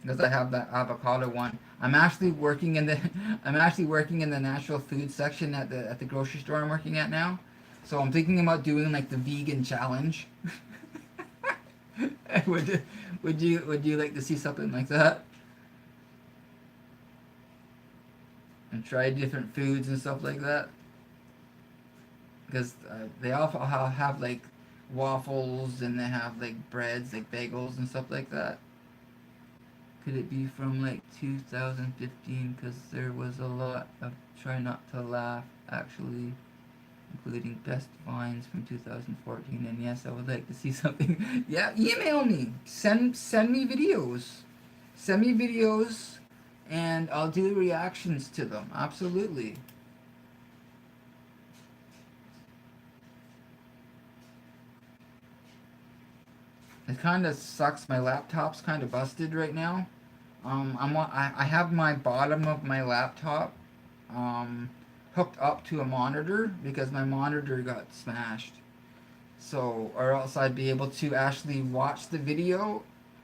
because I have that avocado one. I'm actually working in the I'm actually working in the natural food section at the grocery store I'm working at now. So I'm thinking about doing like the vegan challenge. would would you like to see something like that? And try different foods and stuff like that? Because they also have like waffles and they have like breads, like bagels and stuff like that. Could it be from like 2015? Because there was a lot of try not to laugh actually, including best finds from 2014. And yes, I would like to see something. Yeah, email me. Send me videos. Send me videos, and I'll do reactions to them. Absolutely. It kind of sucks. My laptop's kind of busted right now. I have my bottom of my laptop um, hooked up to a monitor because my monitor got smashed. So, or else I'd be able to actually watch the video.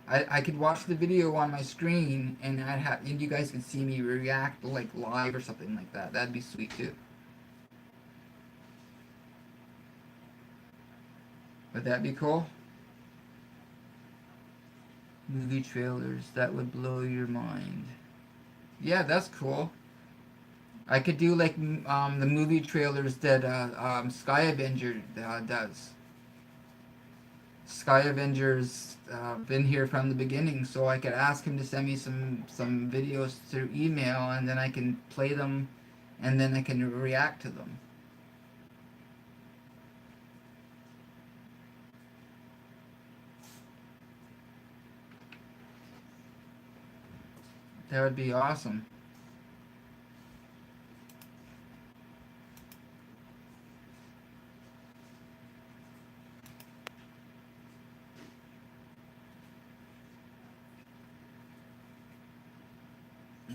I could watch the video on my screen and you guys could see me react like live or something like that. That'd be sweet too. Would that be cool? Movie trailers that would blow your mind. Yeah, that's cool. I could do like the movie trailers that Sky Avenger does. Sky Avengers been here from the beginning, so I could ask him to send me some videos through email, and then I can play them, and then I can react to them. That would be awesome.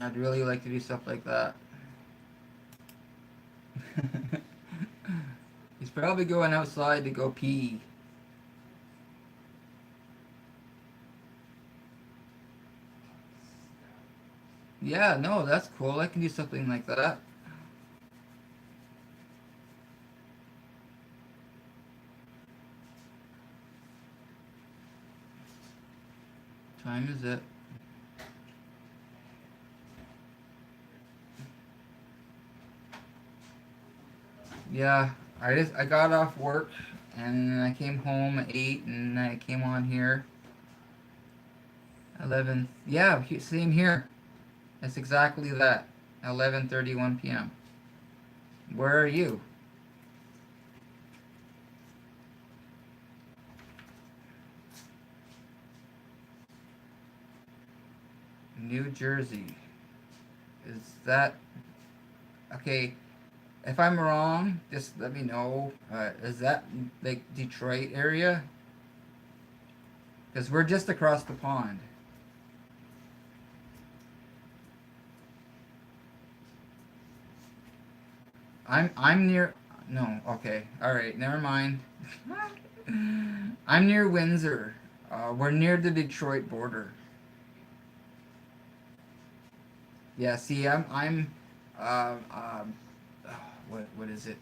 I'd really like to do stuff like that. He's probably going outside to go pee. Yeah, no, that's cool. I can do something like that. Time is it? Yeah, I got off work and I came home at 8 and I came on here 11. Yeah, same here. It's exactly that. 11:31 p.m. Where are you? New Jersey. Is that okay? If I'm wrong, just let me know. Is that like Detroit area? Because we're just across the pond. I'm near. No, okay, all right, never mind. I'm near Windsor. We're near the Detroit border. Yeah, see, uh, um, what is it?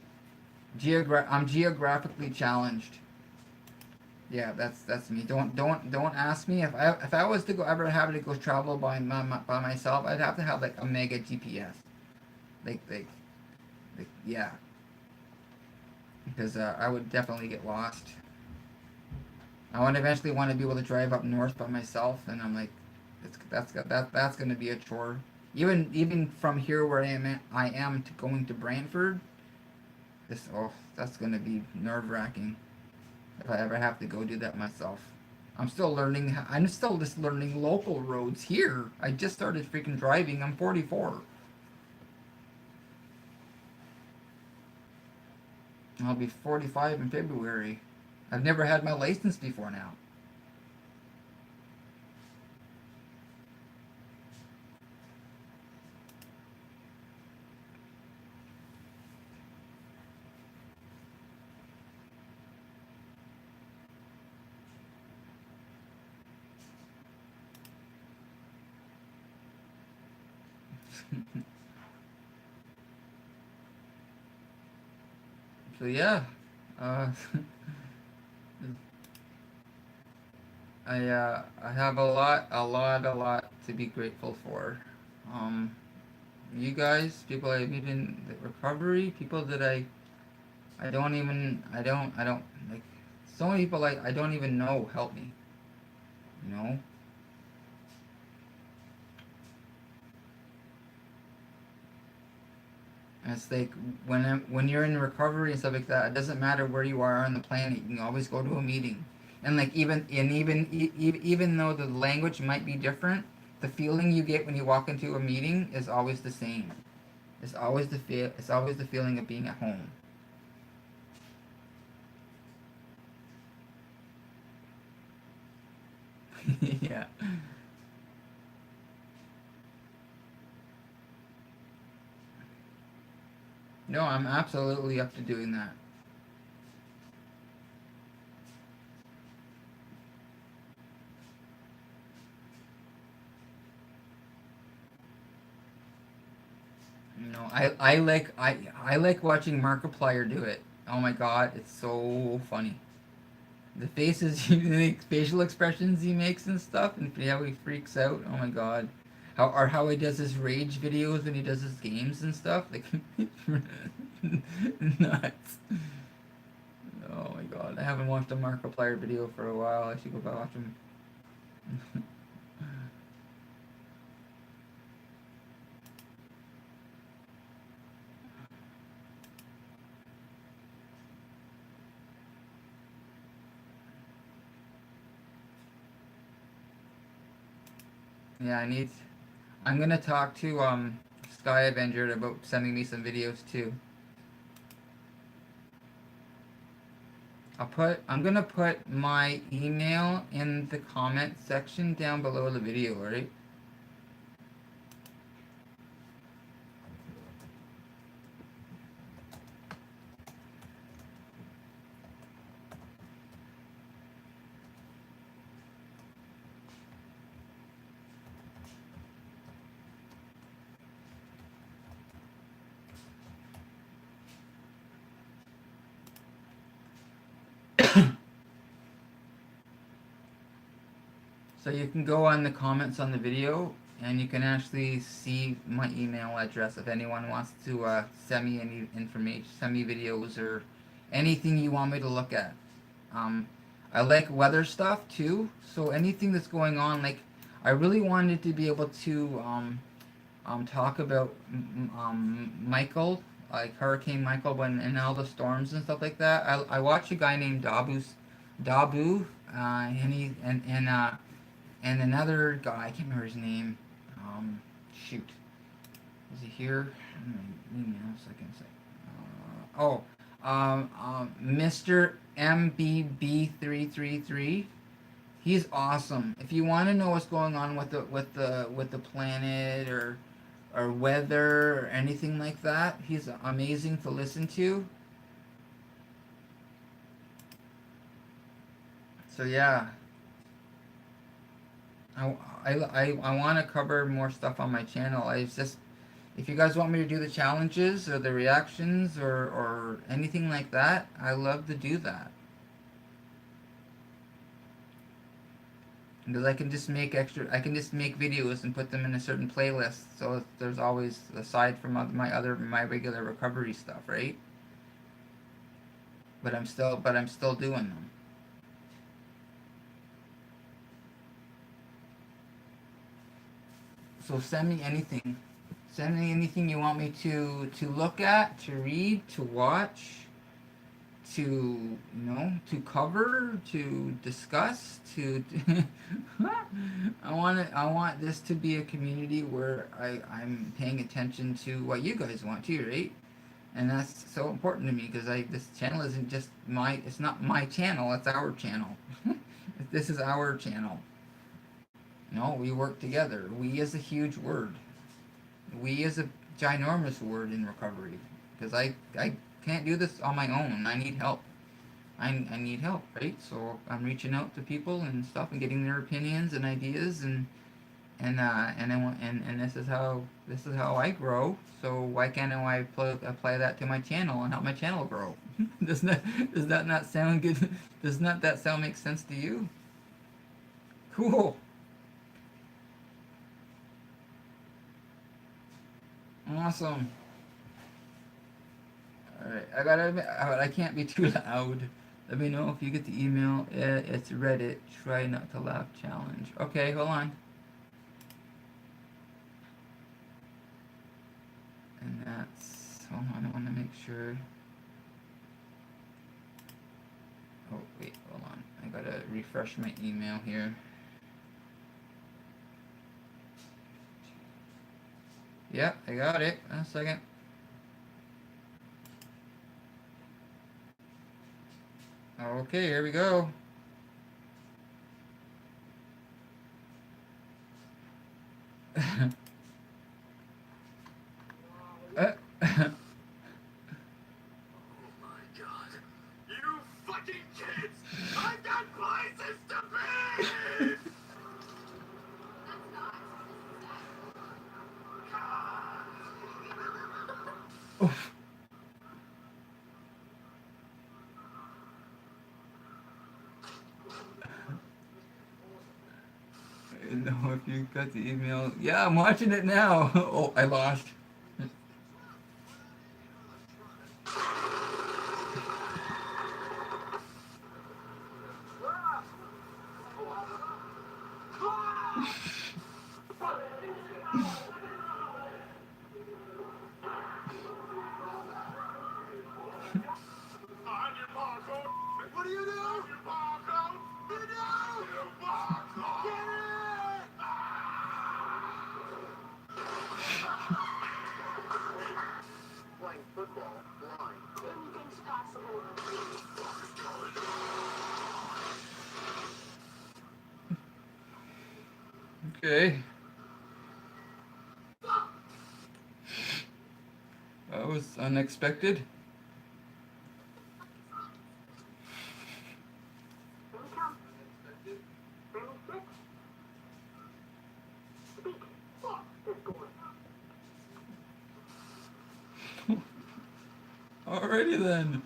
I'm geographically challenged. Yeah, that's me. Don't ask me if I was to go ever have to go travel by myself. I'd have to have like a mega GPS. Like yeah, because I would definitely get lost. I would eventually want to be able to drive up north by myself, and I'm like, That's gonna be a chore. Even from here where I am to going to Brantford, that's gonna be nerve wracking if I ever have to go do that myself. I'm still learning. I'm still just learning local roads here. I just started freaking driving. I'm 44. I'll be 45 in February. I've never had my license before now. So yeah, uh, I have a lot to be grateful for. Um, you guys, people I meet in the recovery, people that I don't like. So many people I don't even know help me. You know, and it's like when you're in recovery and stuff like that, it doesn't matter where you are on the planet. You can always go to a meeting, and like even though the language might be different, the feeling you get when you walk into a meeting is always the same. It's always the feeling of being at home. Yeah. No, I'm absolutely up to doing that. No, I like watching Markiplier do it. Oh my god, it's so funny. The faces the facial expressions he makes and stuff, and how he freaks out. Oh my god, how he does his rage videos when he does his games and stuff. Like nuts. Oh my god, I haven't watched a Markiplier video for a while. I should go back watch him. Yeah, I need. I'm gonna talk to Sky Avenger about sending me some videos too. I'm gonna put my email in the comment section down below the video, right? So you can go on the comments on the video and you can actually see my email address if anyone wants to send me any information, send me videos or anything you want me to look at. Um, I like weather stuff too, so anything that's going on, like I really wanted to be able to talk about Michael, like Hurricane Michael, when and all the storms and stuff like that. I watched a guy named Dabu, and another guy. I can't remember his name. Shoot, is he here? Email second. Mr. MBB333. He's awesome. If you want to know what's going on with the planet or weather or anything like that, he's amazing to listen to. So yeah, I want to cover more stuff on my channel. I just if you guys want me to do the challenges or the reactions or anything like that, I love to do that. Because I can just make videos and put them in a certain playlist. So there's always, aside from my regular recovery stuff, right? But I'm still doing them. So send me anything. Send me anything you want me to look at, to read, to watch, to cover, to discuss, to I want this to be a community where I'm paying attention to what you guys want too, right? And that's so important to me because this channel isn't just it's not my channel, it's our channel. This is our channel. No, we work together. We is a huge word. We is a ginormous word in recovery because I can't do this on my own. I need help. I need help, right? So I'm reaching out to people and stuff and getting their opinions and ideas and this is how I grow. So why can't I apply that to my channel and help my channel grow? Does that not sound good? Does not that sound make sense to you? Cool. Awesome. Alright, I gotta admit, I can't be too loud. Let me know if you get the email. It's Reddit. Try not to laugh challenge. Okay, hold on. And that's, hold on, I want to make sure. Oh, wait, hold on. I gotta refresh my email here. Yep, I got it. A second. Okay, here we go. uh, You fucking kids! I've got places to be! I don't know if you got the email. Yeah, I'm watching it now. Oh, I lost. On your barcode! What do you do? On your barcode! What do you do? Your barcode! Get it! Playing football blind. Anything's possible. Okay. That was unexpected. Alrighty then.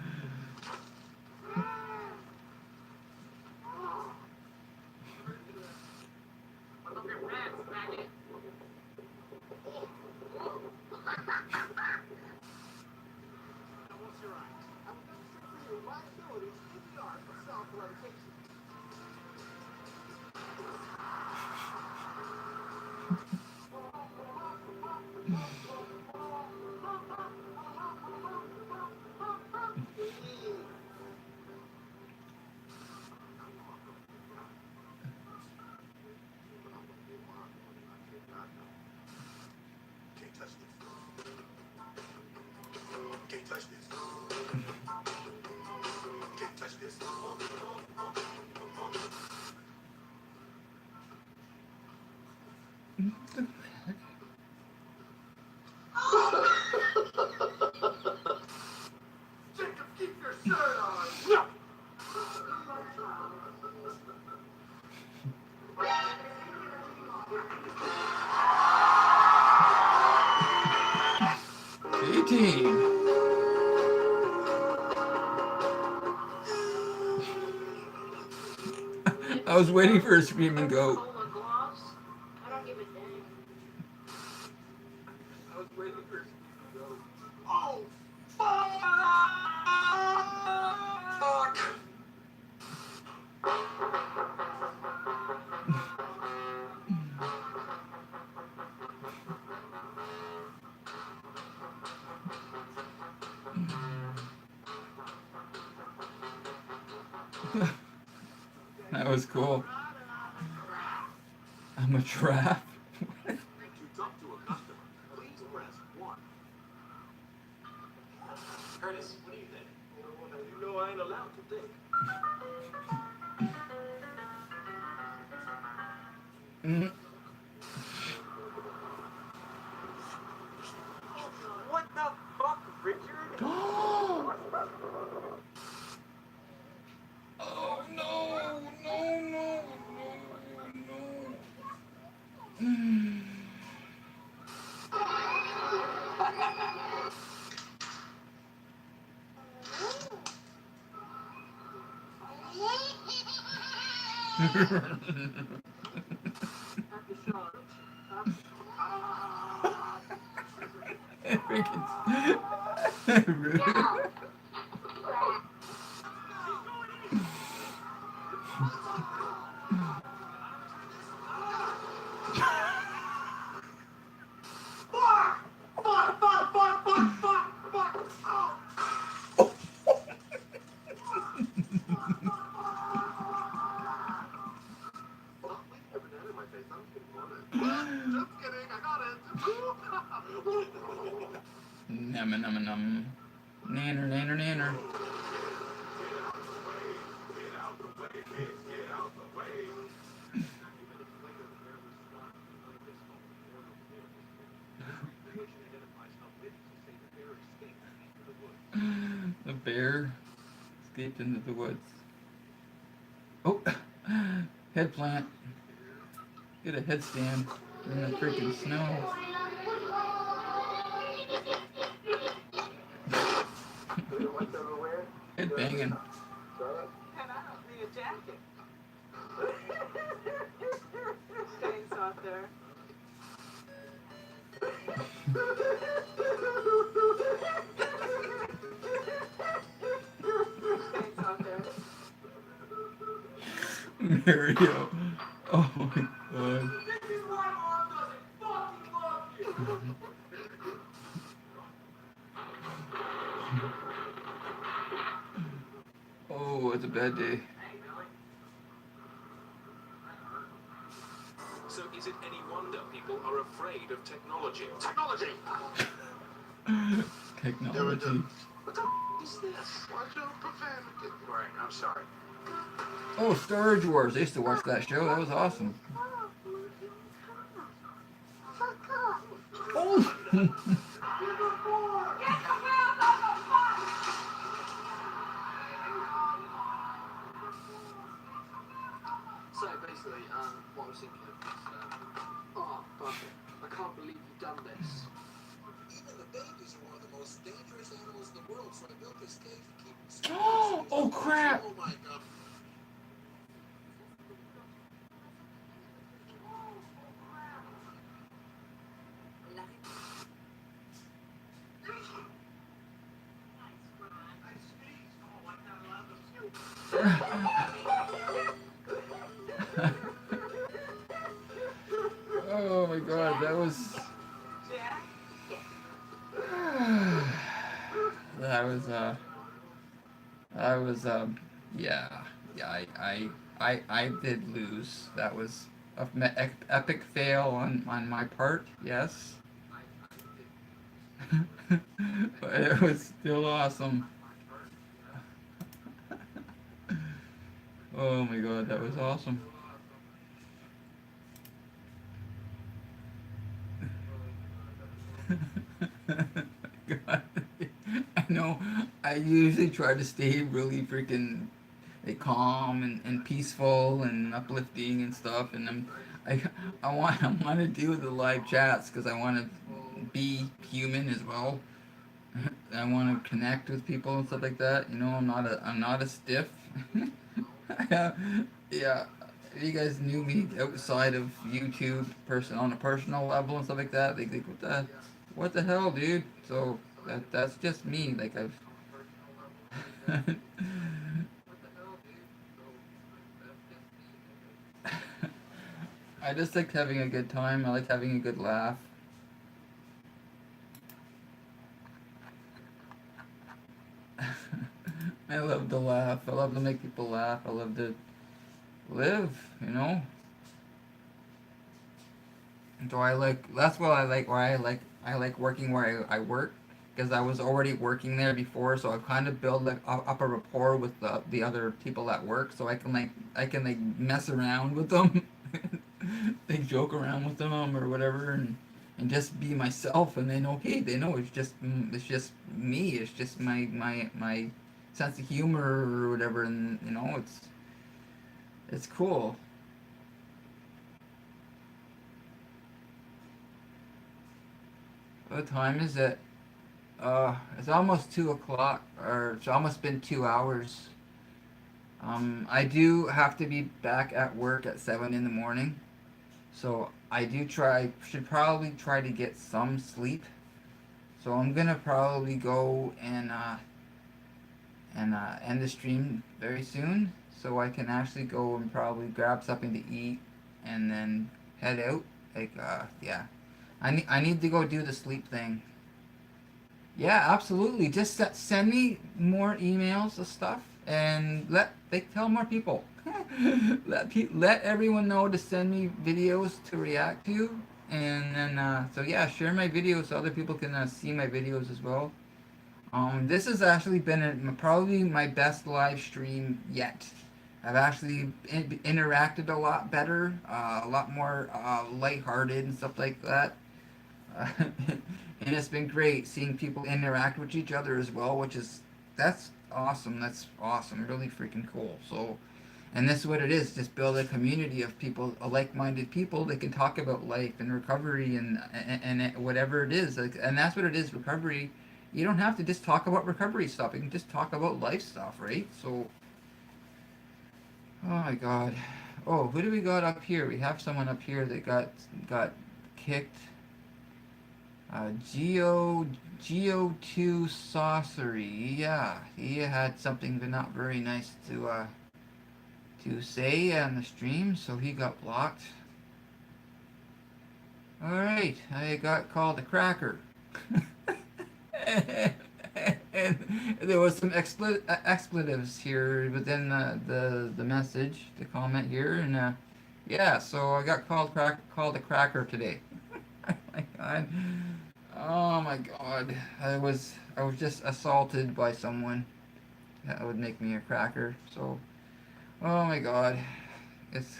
Can't touch this. Can't touch this. Can't touch this. Jacob, keep your shirt on. No. 18. I was waiting for a screaming goat. I don't give a dang. I was waiting for a screaming goat. Oh, fuck! That was cool. I'm a giraffe. To talk to a customer, please press 1. Curtis, what do you think? Well, now you know I ain't allowed to think. Mm. What the fuck, Richard? Oh no, no, no, no, no. Freaking- Fuck! Fuck, fuck, fuck, fuck, fuck, fuck! Oh. Well, we never done it in my face. I'm kidding. Just kidding. I got it. Num num num. Nanner nanner nanner. The bear escaped into the woods. Oh, head plant. Get a headstand in the freaking snow. Head banging. And I don't need a jacket. Staying softer. Staying softer. Mario. Oh my god. This is why Mom doesn't fucking love you. Oh, it's a bad day. So is it any wonder people are afraid of technology? Technology! Technology. What the is this? Watch your profanity. Right, I'm sorry. Oh, Storage Wars. I used to watch that show. That was awesome. Oh. So basically, what I was thinking of is, oh, Bucket, I can't believe you've done this. Even the babies are one of the most dangerous animals in the world, so I built this cage to keep them safe. Oh crap. Oh my god. Oh my god, that was. Yeah, I did lose. That was a epic fail on my part, yes. But it was still awesome. Oh my god, that was awesome. God. I know I usually try to stay really freaking calm and peaceful and uplifting and stuff, and I want to do the live chats because I want to be human as well. I want to connect with people and stuff like that. You know, I'm not a stiff. Yeah, if you guys knew me outside of YouTube, on a personal level and stuff like that, they think, what the hell, dude? So that's just me. Like I've. I just like having a good time. I like having a good laugh. I love love to laugh. I love to make people laugh. I love to live, you know. So I like that's what I like. Why I like working where I work because I was already working there before. So I kind of build like up a rapport with the other people at work. So I can like mess around with them, like joke around with them or whatever, and just be myself. And then okay, they know it's just me. It's just my sense of humor or whatever. And you know it's cool. What time is it? It's almost 2 o'clock, or it's almost been 2 hours. I do have to be back at work at 7 in the morning, so should probably try to get some sleep. So I'm gonna probably go and end the stream very soon, so I can actually go and probably grab something to eat and then head out. Yeah. I need to go do the sleep thing. Yeah, absolutely. Just send me more emails of stuff and tell more people. Let everyone know to send me videos to react to, and then so yeah, share my videos so other people can see my videos as well. This has actually been probably my best live stream yet. I've actually interacted a lot better, a lot more lighthearted and stuff like that. And it's been great seeing people interact with each other as well, that's awesome. That's awesome. Really freaking cool. So, and this is what it is. Just build a community of people, like-minded people that can talk about life and recovery and whatever it is. Like, and that's what it is. Recovery. You don't have to just talk about recovery stuff. You can just talk about life stuff, right? So, oh my God. Oh, who do we got up here? We have someone up here that got kicked. Geo2 Sorcery. Yeah, he had something not very nice to say on the stream, so he got blocked. Alright, I got called a cracker. And there was some expletives here within the message, the comment here, and yeah, so I got called a cracker today. Oh my God. Oh my God. I was just assaulted by someone. That would make me a cracker. So, oh my God. It's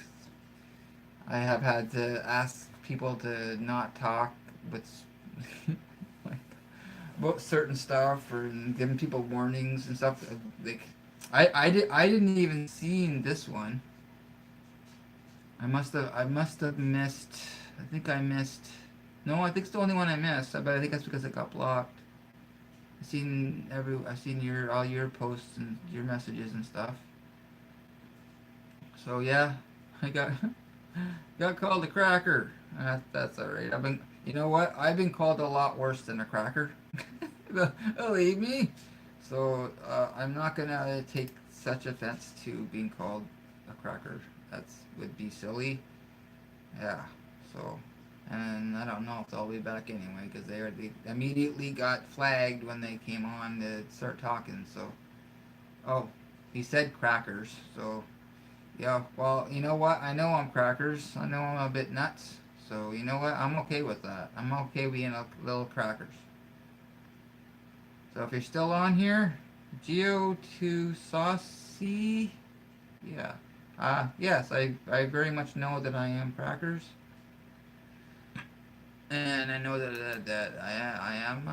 I have had to ask people to not talk with like about certain stuff or giving people warnings and stuff. Like I didn't even seen this one. I must have missed. I think I missed. No, I think it's the only one I missed, but I think that's because it got blocked. I've seen all your posts and your messages and stuff. So yeah, I got called a cracker. That's all right. You know what? I've been called a lot worse than a cracker. Believe me. So I'm not gonna take such offense to being called a cracker. Would be silly. Yeah. So. And I don't know if they'll be back anyway, because they immediately got flagged when they came on to start talking, so... Oh, he said crackers, so... Yeah, well, you know what? I know I'm crackers. I know I'm a bit nuts. So, you know what? I'm okay with that. I'm okay being a little crackers. So, if you're still on here, Geo2 Saucy... Yeah. Yes, I very much know that I am crackers. And I know that I am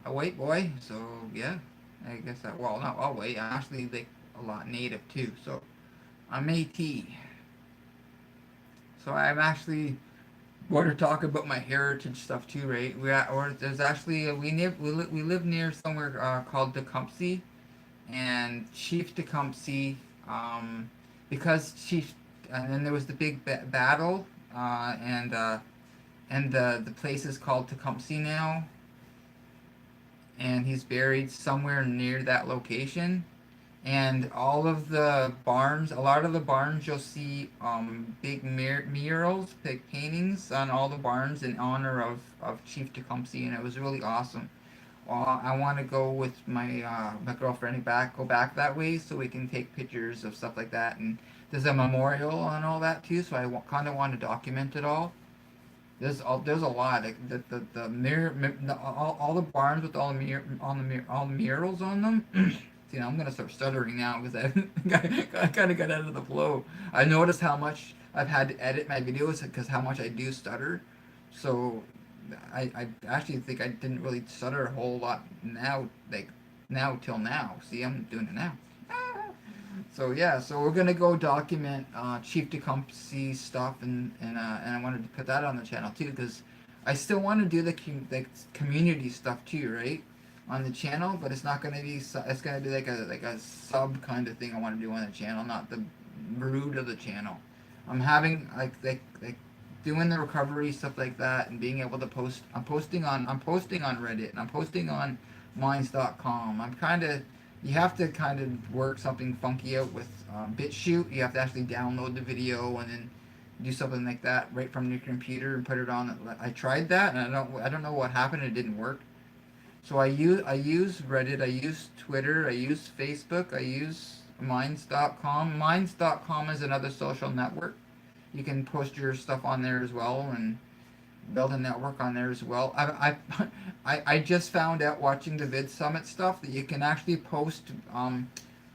a white boy, so yeah, I guess well, not all white, I'm actually like a lot native too, so I'm AT. So I'm actually going to talk about my heritage stuff too, right? There's actually we live near somewhere called Tecumseh, and Chief Tecumseh, because and then there was the big battle, and the place is called Tecumseh now, and he's buried somewhere near that location. And all of the barns, a lot of the barns, you'll see big murals, big paintings on all the barns in honor of Chief Tecumseh, and it was really awesome. I want to go with my girlfriend go back that way so we can take pictures of stuff like that. And there's a memorial and all that too, so kind of want to document it all. There's a lot. Like the all the barns with all the murals on them. See, now I'm gonna start stuttering now because I kind of got out of the flow. I noticed how much I've had to edit my videos because how much I do stutter. So I actually think I didn't really stutter a whole lot now, like now till now. See, I'm doing it now. So yeah, so we're gonna go document Chief Tecumseh stuff, and I wanted to put that on the channel too because I still want to do the community stuff too, right, on the channel. But it's not gonna be it's gonna be like a sub kind of thing I want to do on the channel, not the root of the channel. I'm having like doing the recovery stuff like that and being able to post. I'm posting on Reddit and I'm posting on Minds.com. You have to kind of work something funky out with BitChute. You have to actually download the video and then do something like that right from your computer and put it on. I tried that and I don't know what happened. It didn't work. So I use Reddit. I use Twitter. I use Facebook. I use Minds.com. Minds.com is another social network. You can post your stuff on there as well and build a network on there as well. I just found out watching the Vid Summit stuff that you can actually post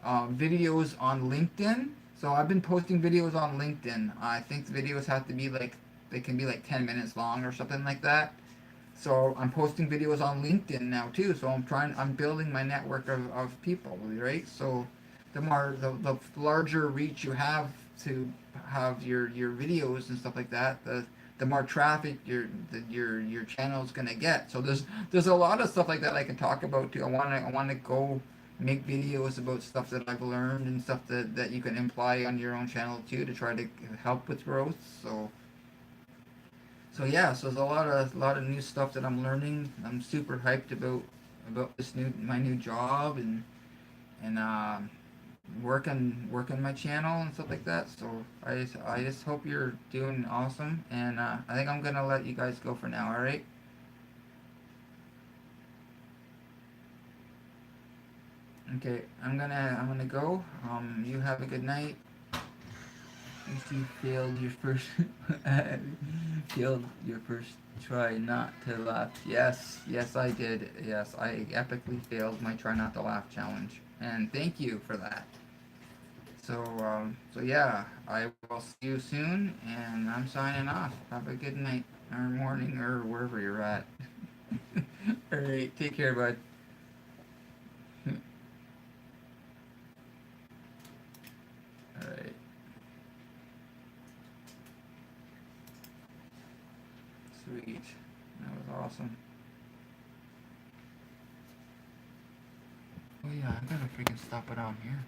videos on LinkedIn. So I've been posting videos on LinkedIn. I think the videos have to be they can be like 10 minutes long or something like that. So I'm posting videos on LinkedIn now too. So I'm building my network of people, right? So the larger reach you have to have your videos and stuff like that, the more traffic your channel's gonna get. So there's a lot of stuff like that I can talk about too. I wanna go make videos about stuff that I've learned and stuff that you can imply on your own channel too to try to help with growth. So yeah, so there's a lot of new stuff that I'm learning. I'm super hyped about my new job and working my channel and stuff like that. So I just hope you're doing awesome, and I think I'm gonna let you guys go for now. All right. Okay, I'm gonna go. You have a good night. You failed your first failed your first try not to laugh. Yes, I did. Yes, I epically failed my try not to laugh challenge, and thank you for that. So yeah, I will see you soon, and I'm signing off. Have a good night or morning or wherever you're at. All right, take care, bud. All right. Sweet. That was awesome. Oh yeah, I gotta freaking stop it on here.